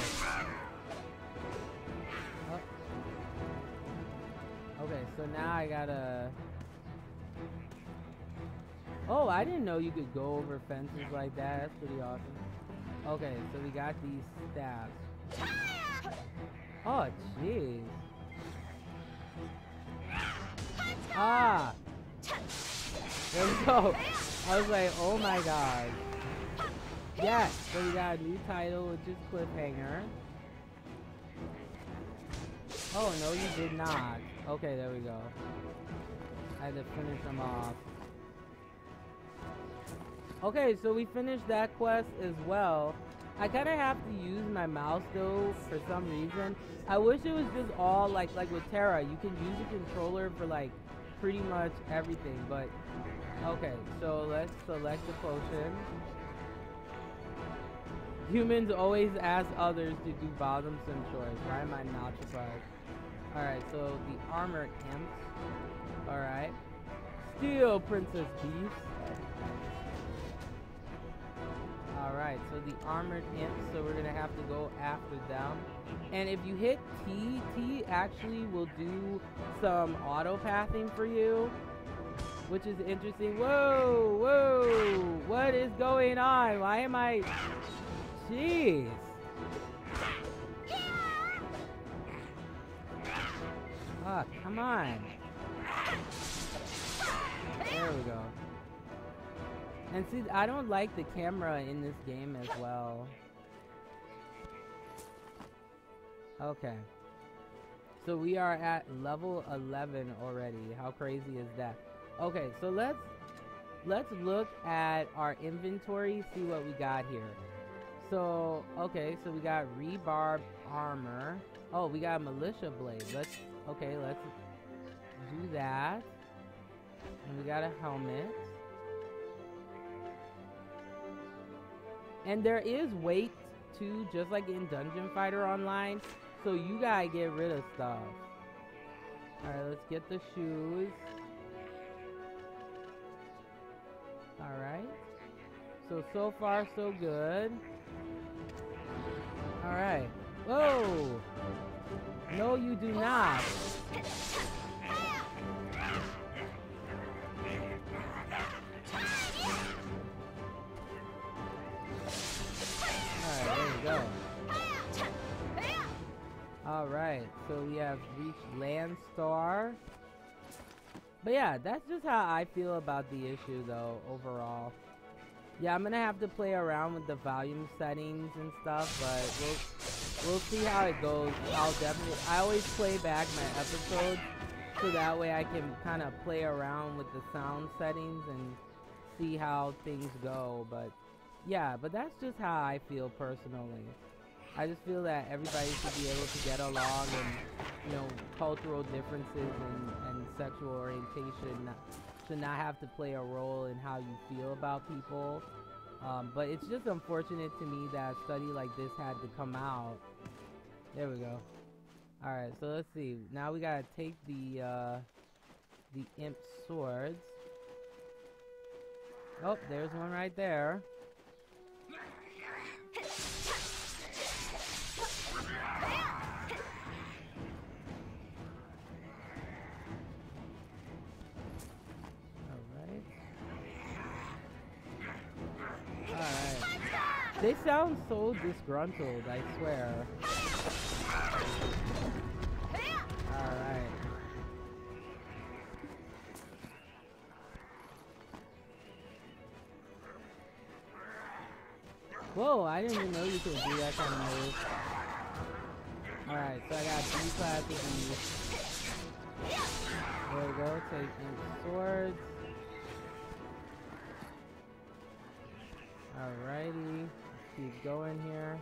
Oh. Okay, so now I gotta... Oh, I didn't know you could go over fences like that. That's pretty awesome. Okay, so we got these staffs. Oh, jeez. Ah! There we go. I was like, oh my god. Yes, so we got a new title, which is Cliffhanger. Oh, no, you did not. Okay, there we go. I had to finish them off. Okay, so we finished that quest as well. I kind of have to use my mouse though for some reason. I wish it was just all like with Terra, you can use a controller for like pretty much everything. But okay, so let's select the potion. Humans always ask others to do bothersome chores. Why am I not surprised? Alright, so the armored imps. Alright. Steel Princess Beast. Alright, so the armored imps, so we're gonna have to go after them. And if you hit T, T actually will do some auto pathing for you, which is interesting. Whoa, whoa, what is going on? Why am I... Jeez. Ah, come on. There we go. And see, I don't like the camera in this game as well. Okay. So we are at level 11 already. How crazy is that? Okay, so let's look at our inventory, see what we got here. So, okay, so we got rebarb armor. Oh, we got militia blade. Let's do that. And we got a helmet. And there is weight too, just like in Dungeon Fighter Online. So you gotta get rid of stuff. Alright, let's get the shoes. Alright. So far so good. Alright. Whoa! No, you do not. Alright, there we go. Alright, so we have reached Land Star. But yeah, that's just how I feel about the issue though, overall. Yeah, I'm gonna have to play around with the volume settings and stuff, but we'll see how it goes. I always play back my episodes so that way I can kind of play around with the sound settings and see how things go. But yeah, but that's just how I feel personally. I just feel that everybody should be able to get along, and you know, cultural differences and sexual orientation should not have to play a role in how you feel about people. But it's just unfortunate to me that a study like this had to come out. There we go. Alright, so let's see. Now we gotta take the imp swords. Oh, there's one right there. They sound so disgruntled, I swear. Alright. Whoa, I didn't even know you could do that kind of move. Alright, so I got 3 classes of these. There we go, take swords. Alrighty. Keep going here.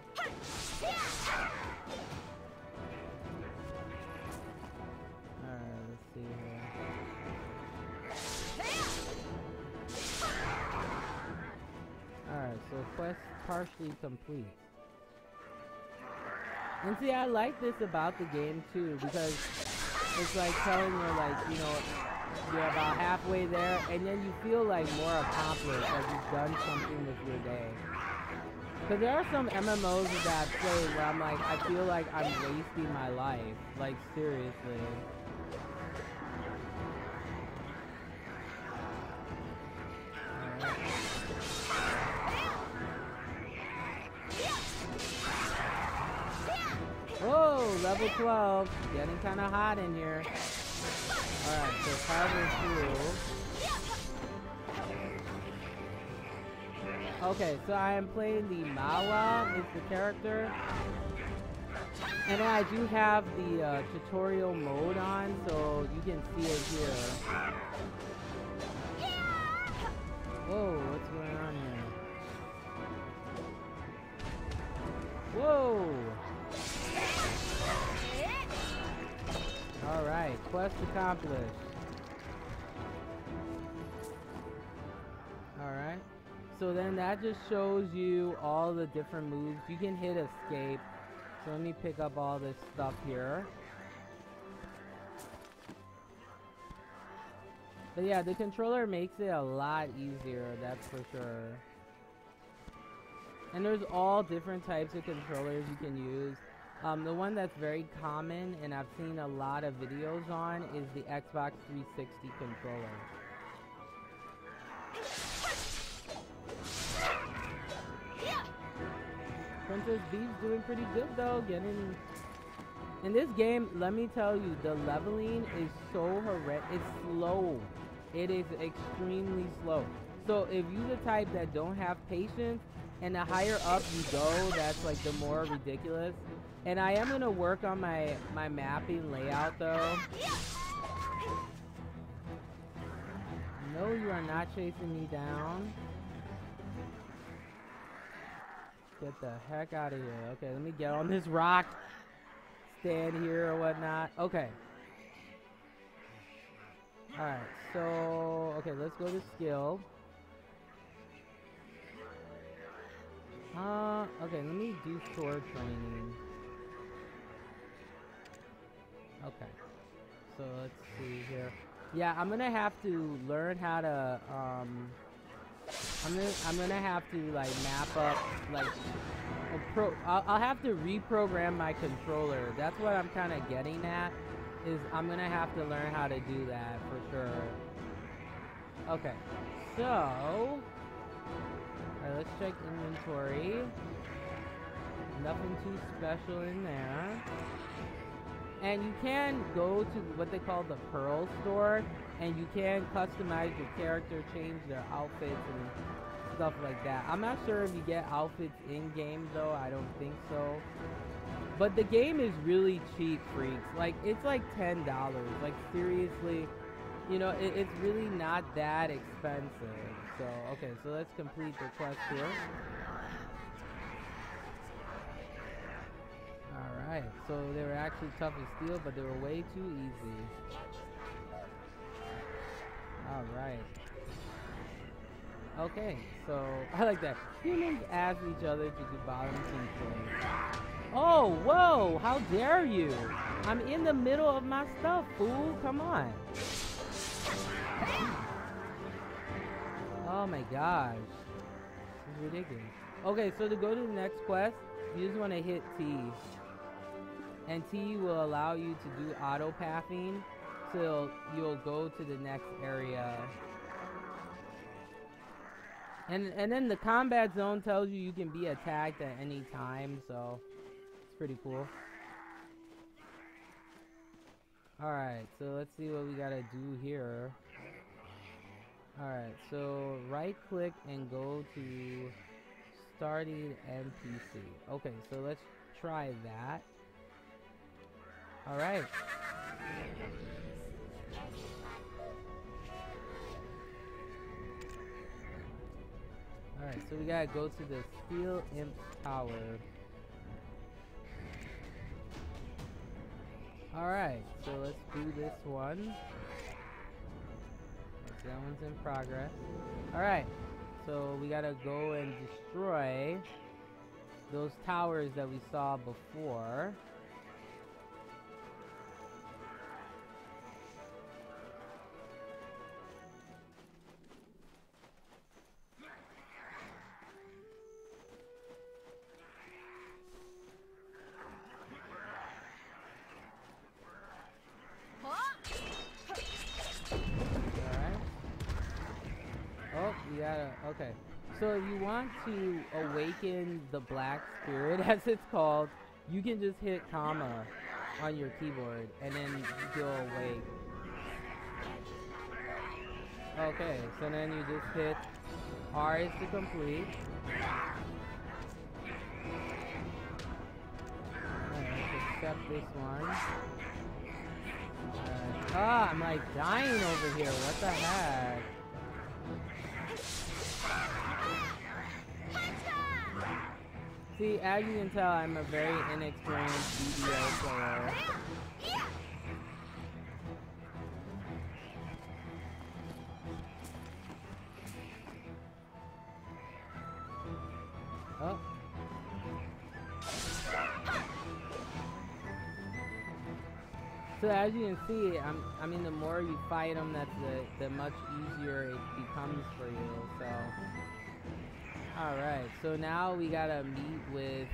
Alright, let's see here. Alright, so quest partially complete. And see, I like this about the game too, because it's like telling you, like, you know, you're about halfway there, and then you feel like more accomplished, like you've done something with your day. Because there are some MMOs that I've played where I'm like, I feel like I'm wasting my life. Like, seriously. Alright. Whoa, level 12. Getting kind of hot in here. Alright, so power through. Okay, so I am playing the Mawa, is the character. And I do have the tutorial mode on, so you can see it here. Whoa, what's going on here? Whoa! Alright, quest accomplished. Alright. So then that just shows you all the different moves. You can hit escape. So let me pick up all this stuff here. But yeah, the controller makes it a lot easier, that's for sure. And there's all different types of controllers you can use. The one that's very common, and I've seen a lot of videos on, is the Xbox 360 controller. Princess Beef's doing pretty good though, getting... In this game, let me tell you, the leveling is so horrendous. It's slow. It is extremely slow. So if you're the type that don't have patience, and the higher up you go, that's like the more ridiculous. And I am gonna work on my mapping layout though. No, you are not chasing me down. Get the heck out of here. Okay, let me get on this rock. Stand here or whatnot. Okay. Alright, so... Okay, let's go to skill. Okay, let me do sword training. Okay. So, let's see here. Yeah, I'm gonna have to learn how to, I'm gonna have to, like, map up, like... I'll have to reprogram my controller. That's what I'm kind of getting at. Is I'm gonna have to learn how to do that for sure. Okay, so alright, let's check inventory. Nothing too special in there. And you can go to what they call the Pearl store, and you can customize your character, change their outfits and stuff like that. I'm not sure if you get outfits in game though. I don't think so. But the game is really cheap, freaks. Like, it's like $10. Like, seriously, you know, it's really not that expensive. So, okay, so let's complete the quest here. Alright, so they were actually tough as steel, but they were way too easy. Alright. Okay, so, I like that. Humans ask each other to do balancing trade. Oh, whoa! How dare you? I'm in the middle of my stuff, fool. Come on. Oh my gosh. This is ridiculous. Okay, so to go to the next quest, you just want to hit T. And T will allow you to do auto pathing, so you'll go to the next area. And then the combat zone tells you can be attacked at any time, so it's pretty cool. Alright, so let's see what we gotta do here. Alright, so right click and go to starting NPC. Okay, so let's try that. Alright. Alright, so we gotta go to the Steel Imp's Tower. Alright, so let's do this one. That one's in progress. Alright, so we gotta go and destroy those towers that we saw before. Okay, so if you want to awaken the black spirit, as it's called, you can just hit comma on your keyboard and then you'll awake. Okay, so then you just hit R is to complete. Alright, let's accept this one. Ah, I'm like dying over here, what the heck? See, as you can tell, I'm a very inexperienced BDO player. Oh. So as you can see, I mean, the more you fight them, that's the much easier it becomes for you. So. Alright, so now we gotta meet with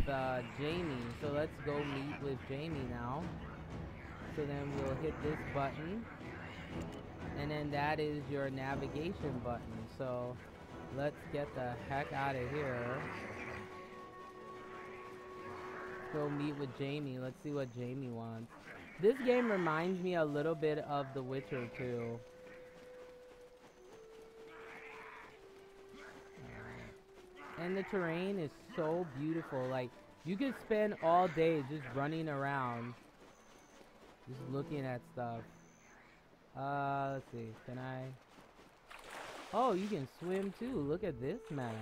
Jamie. So let's go meet with Jamie now. So then we'll hit this button. And then that is your navigation button. So let's get the heck out of here. Let's go meet with Jamie. Let's see what Jamie wants. This game reminds me a little bit of The Witcher 2. And the terrain is so beautiful. Like, you could spend all day just running around, just looking at stuff. Let's see. Can I? Oh, you can swim too. Look at this mess.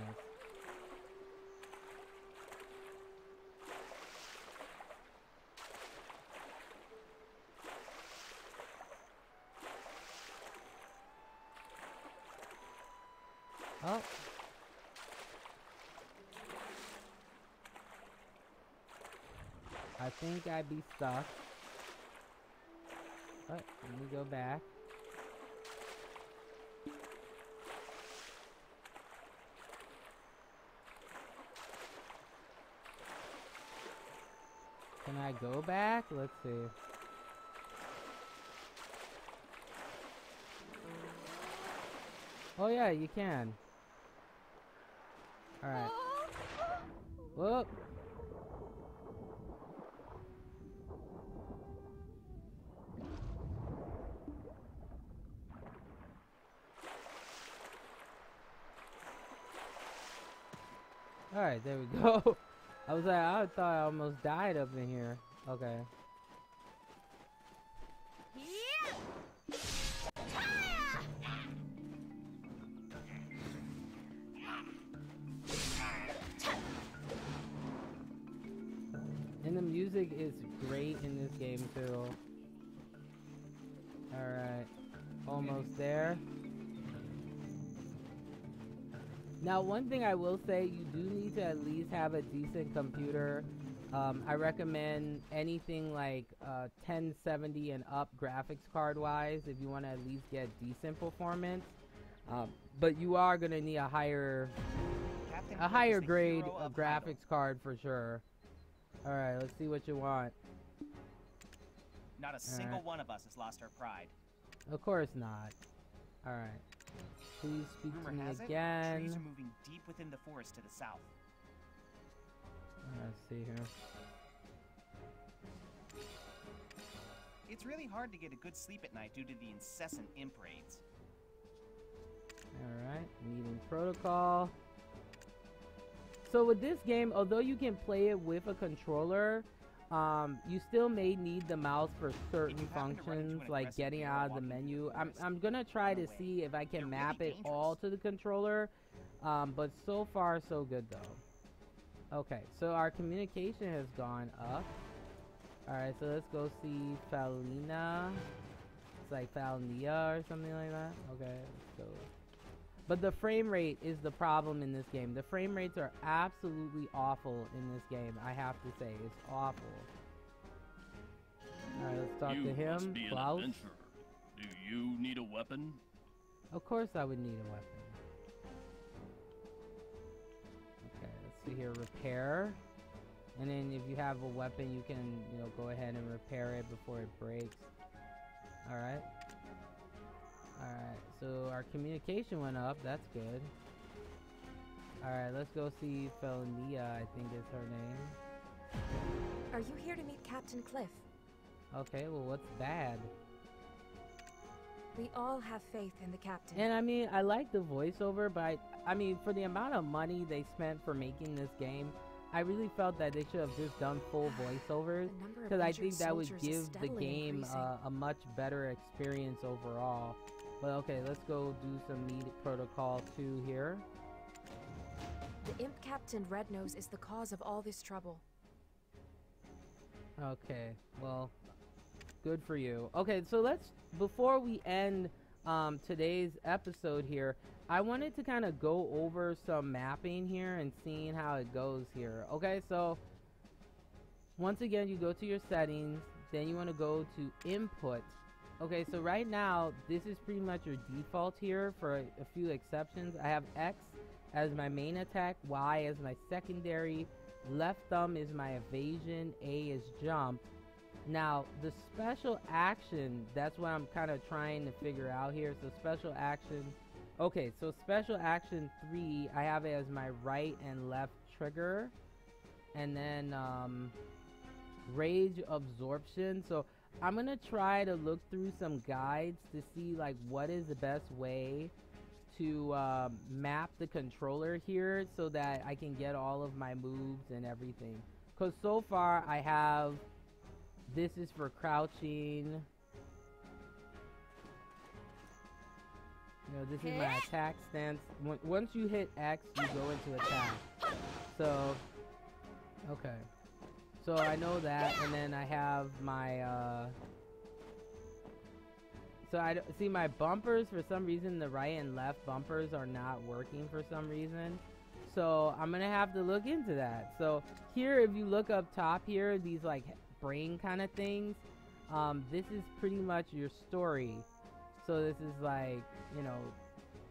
Oh. I think I'd be stuck. Oh, let me go back. Can I go back? Let's see. Oh yeah, you can. Alright. Whoop. Alright, there we go. I was like, I thought I almost died up in here. Okay. And the music is great in this game too. Alright. Almost there. Now, one thing I will say, you do need to at least have a decent computer. I recommend anything like 1070 and up graphics card wise if you want to at least get decent performance. But you are going to need a higher grade of graphics card for sure. Alright, let's see what you want. Not a single one of us has lost our pride. Of course not. Alright. Please speak to me again. Trees are moving deep within the forest to the south. Let's see here. It's really hard to get a good sleep at night due to the incessant imp raids. Alright, meeting protocol. So with this game, although you can play it with a controller, you still may need the mouse for certain functions, like getting out of the menu. I'm gonna try to see if I can map it all to the controller, but so far so good though. Okay, so our communication has gone up. Alright, so let's go see Falina. It's like Falnia or something like that. Okay, let's go. But the frame rate is the problem in this game. The frame rates are absolutely awful in this game, I have to say. It's awful. Alright, let's talk to him. Must be an Klaus. adventurer. Do you need a weapon? Of course I would need a weapon. Okay, let's see here. Repair. And then if you have a weapon, you can, you know, go ahead and repair it before it breaks. Alright. Alright, so our communication went up. That's good. Alright, let's go see Felnia, I think is her name. Are you here to meet Captain Cliff? Okay, well, what's bad? We all have faith in the captain. And I mean, I like the voiceover, but I mean, for the amount of money they spent for making this game, I really felt that they should have just done full voiceovers, because I think that would give the game a much better experience overall. But okay, let's go do some meet protocol 2 here. The imp captain Rednose is the cause of all this trouble. Okay, well, good for you. Okay, so let's, before we end today's episode here, I wanted to kind of go over some mapping here and seeing how it goes here. Okay, so once again, you go to your settings, then you want to go to input. Okay, so right now, this is pretty much your default here for a few exceptions. I have X as my main attack, Y as my secondary, left thumb is my evasion, A is jump. Now, the special action, that's what I'm kind of trying to figure out here. So special action, okay, so special action 3, I have it as my right and left trigger. And then rage absorption. So I'm gonna try to look through some guides to see like what is the best way to map the controller here so that I can get all of my moves and everything. Because so far I have, this is for crouching. You know, this is my attack stance. Once you hit X, you go into attack. So, okay. So I know that, and then I have my, so I see my bumpers, for some reason, the right and left bumpers are not working for some reason. So I'm gonna have to look into that. So here, if you look up top here, these like brain kind of things, this is pretty much your story. So this is like, you know,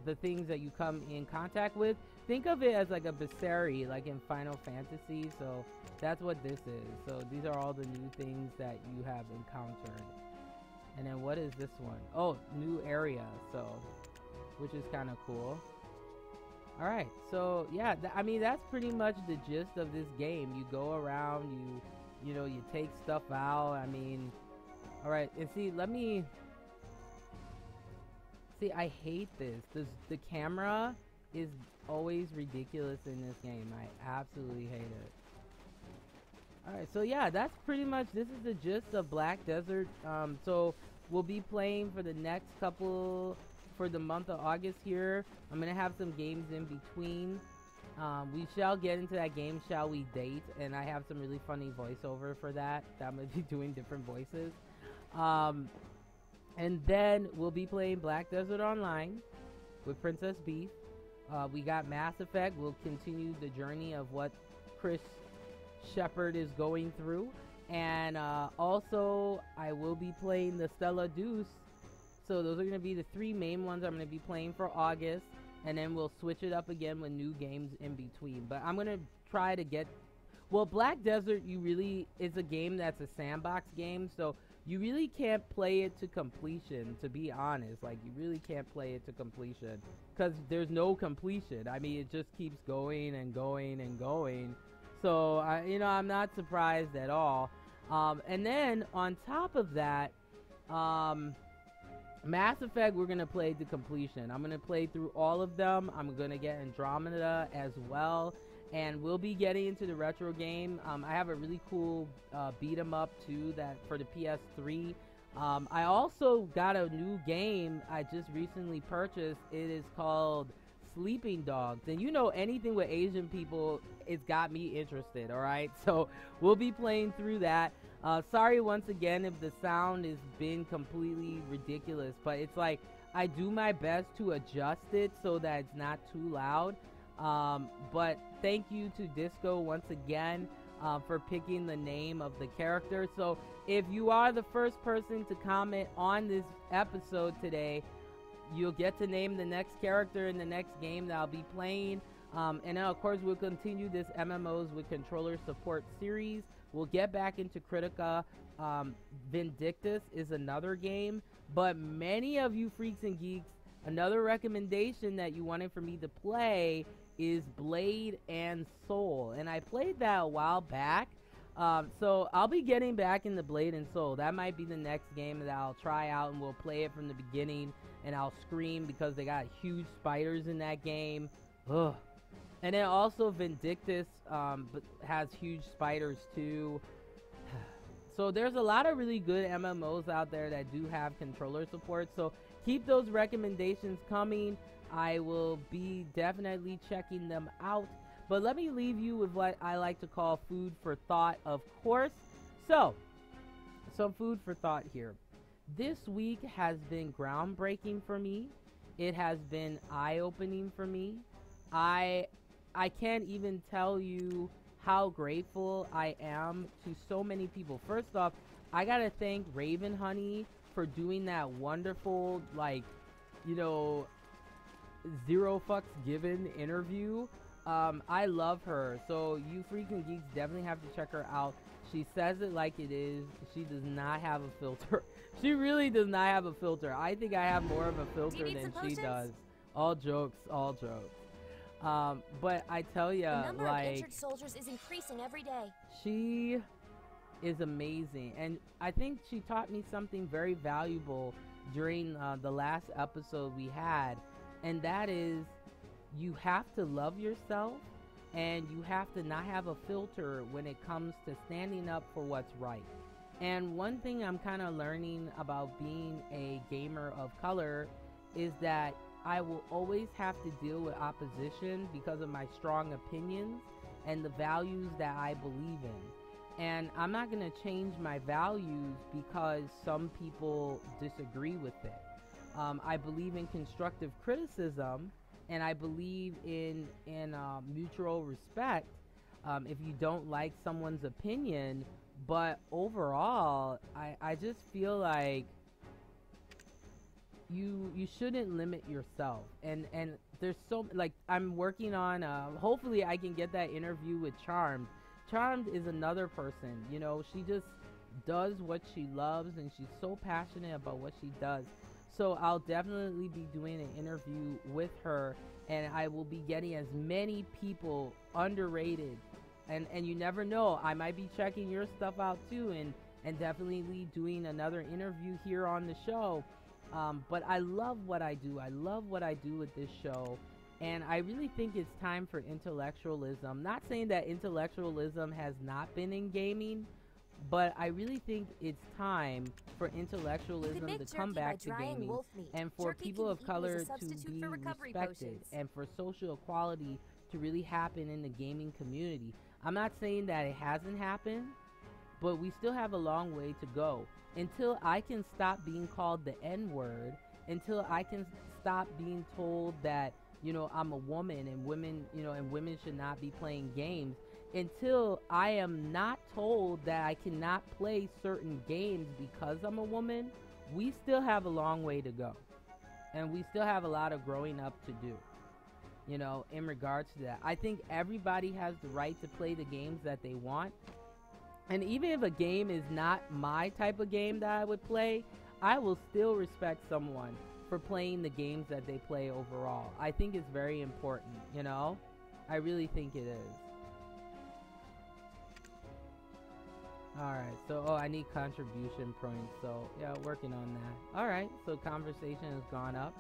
the things that you come in contact with. Think of it as like a Bessari, like in Final Fantasy. So that's what this is. So these are all the new things that you have encountered. And then what is this one? Oh, new area. So, which is kind of cool. All right. So yeah, I mean, that's pretty much the gist of this game. You go around, you know, you take stuff out. I mean, all right. And see, see, I hate this. The camera is always ridiculous in this game. I absolutely hate it. Alright, so yeah, that's pretty much, this is the gist of Black Desert. So we'll be playing for the next couple, for the month of August here. I'm gonna have some games in between. We shall get into that game, Shall We Date? And I have some really funny voiceover for that. I'm gonna be doing different voices. And then we'll be playing Black Desert Online with Princess Beef. We got Mass Effect. We'll continue the journey of what Chris Shepard is going through. And also, I will be playing the Stella Deuce. So those are going to be the 3 main ones I'm going to be playing for August. And then we'll switch it up again with new games in between. But I'm going to try to get... Well, Black Desert, it's a game that's a sandbox game. So you really can't play it to completion, to be honest. Like, you really can't play it to completion. Because there's no completion. I mean, it just keeps going and going and going. So, you know, I'm not surprised at all. And then, on top of that, Mass Effect, we're going to play to completion. I'm going to play through all of them. I'm going to get Andromeda as well. And we'll be getting into the retro game. I have a really cool beat 'em up, too, that for the PS3. I also got a new game I just recently purchased. It is called Sleeping Dogs. And you know, anything with Asian people, it's got me interested, alright? So we'll be playing through that. Sorry once again if the sound has been completely ridiculous, but it's like I do my best to adjust it so that it's not too loud. But thank you to Disco once again for picking the name of the character. So if you are the first person to comment on this episode today, you'll get to name the next character in the next game that I'll be playing. And then of course we'll continue this MMOs with controller support series. We'll get back into Critica. Vindictus is another game. But many of you freaks and geeks, another recommendation that you wanted for me to play is Blade and Soul. And I played that a while back. So I'll be getting back into Blade and Soul. That might be the next game that I'll try out, and we'll play it from the beginning. And I'll scream because they got huge spiders in that game. Ugh. And then also Vindictus has huge spiders too. So there's a lot of really good MMOs out there that do have controller support. So keep those recommendations coming. I will be definitely checking them out. But let me leave you with what I like to call food for thought, of course. So, some food for thought here. This week has been groundbreaking for me. It has been eye-opening for me. I can't even tell you how grateful I am to so many people. First off, I gotta thank Raven Honey for doing that wonderful, like, you know, zero fucks given interview. I love her. So you freaking geeks definitely have to check her out. She says it like it is. She does not have a filter. She really does not have a filter. I think I have more of a filter than she does. All jokes, all jokes. But I tell you, the number like, of injured soldiers is increasing every day. She is amazing, and I think she taught me something very valuable during the last episode we had, and that is you have to love yourself, and you have to not have a filter when it comes to standing up for what's right. And one thing I'm kind of learning about being a gamer of color is that I will always have to deal with opposition because of my strong opinions and the values that I believe in. And I'm not going to change my values because some people disagree with it. I believe in constructive criticism, and I believe in mutual respect. If you don't like someone's opinion, but overall, I just feel like you shouldn't limit yourself. And there's so, like, I'm working on, hopefully I can get that interview with Charmed. Charmed is another person, you know, she just does what she loves, and she's so passionate about what she does. So I'll definitely be doing an interview with her, and I will be getting as many people underrated. And you never know, I might be checking your stuff out too, and definitely doing another interview here on the show. But I love what I do. I love what I do with this show. And I really think it's time for intellectualism. Not saying that intellectualism has not been in gaming, but I really think it's time for intellectualism to come back to gaming, and for people of color to be respected, and for social equality to really happen in the gaming community. I'm not saying that it hasn't happened, but we still have a long way to go. Until I can stop being called the N-word, until I can stop being told that, you know, I'm a woman and women, you know, and women should not be playing games, until I am not told that I cannot play certain games because I'm a woman, we still have a long way to go. And we still have a lot of growing up to do, you know, in regards to that. I think everybody has the right to play the games that they want. And even if a game is not my type of game that I would play, I will still respect someone for playing the games that they play overall. I think it's very important, you know? I really think it is. Alright, so, I need contribution points, so, yeah, working on that. Alright, so conversation has gone up.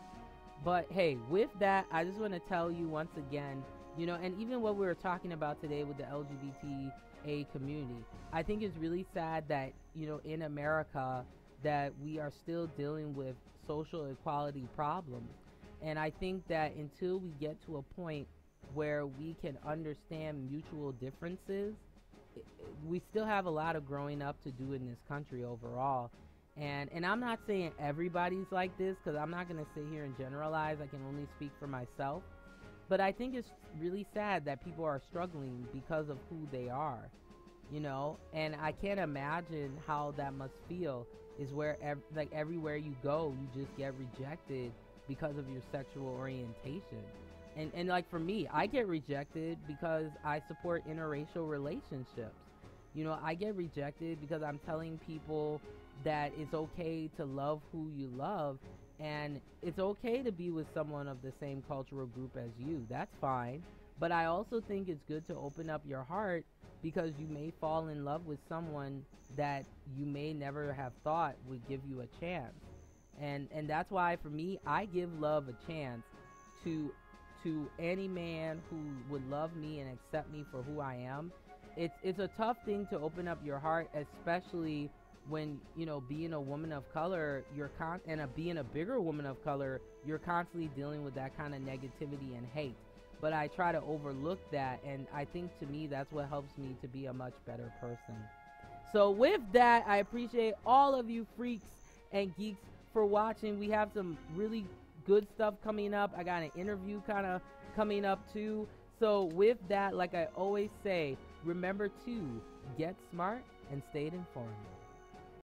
But, hey, with that, I just want to tell you once again, you know, and even what we were talking about today with the LGBTA community, I think it's really sad that, you know, in America, that we are still dealing with social equality problems. And I think that until we get to a point where we can understand mutual differences, we still have a lot of growing up to do in this country overall. And I'm not saying everybody's like this, because I'm not going to sit here and generalize. I can only speak for myself. But I think it's really sad that people are struggling because of who they are, you know? And I can't imagine how that must feel, is where like everywhere you go, you just get rejected because of your sexual orientation. And like for me, I get rejected because I support interracial relationships. You know, I get rejected because I'm telling people that it's okay to love who you love, and it's okay to be with someone of the same cultural group as you. That's fine. But I also think it's good to open up your heart, because you may fall in love with someone that you may never have thought would give you a chance. And that's why, for me, I give love a chance to any man who would love me and accept me for who I am. It's a tough thing to open up your heart, especially when, you know, being a woman of color, being a bigger woman of color, you're constantly dealing with that kind of negativity and hate. But I try to overlook that, and I think, to me, that's what helps me to be a much better person. So with that, I appreciate all of you freaks and geeks for watching. We have some really good stuff coming up. I got an interview kind of coming up too. So with that, like I always say, remember to get smart and stay informed.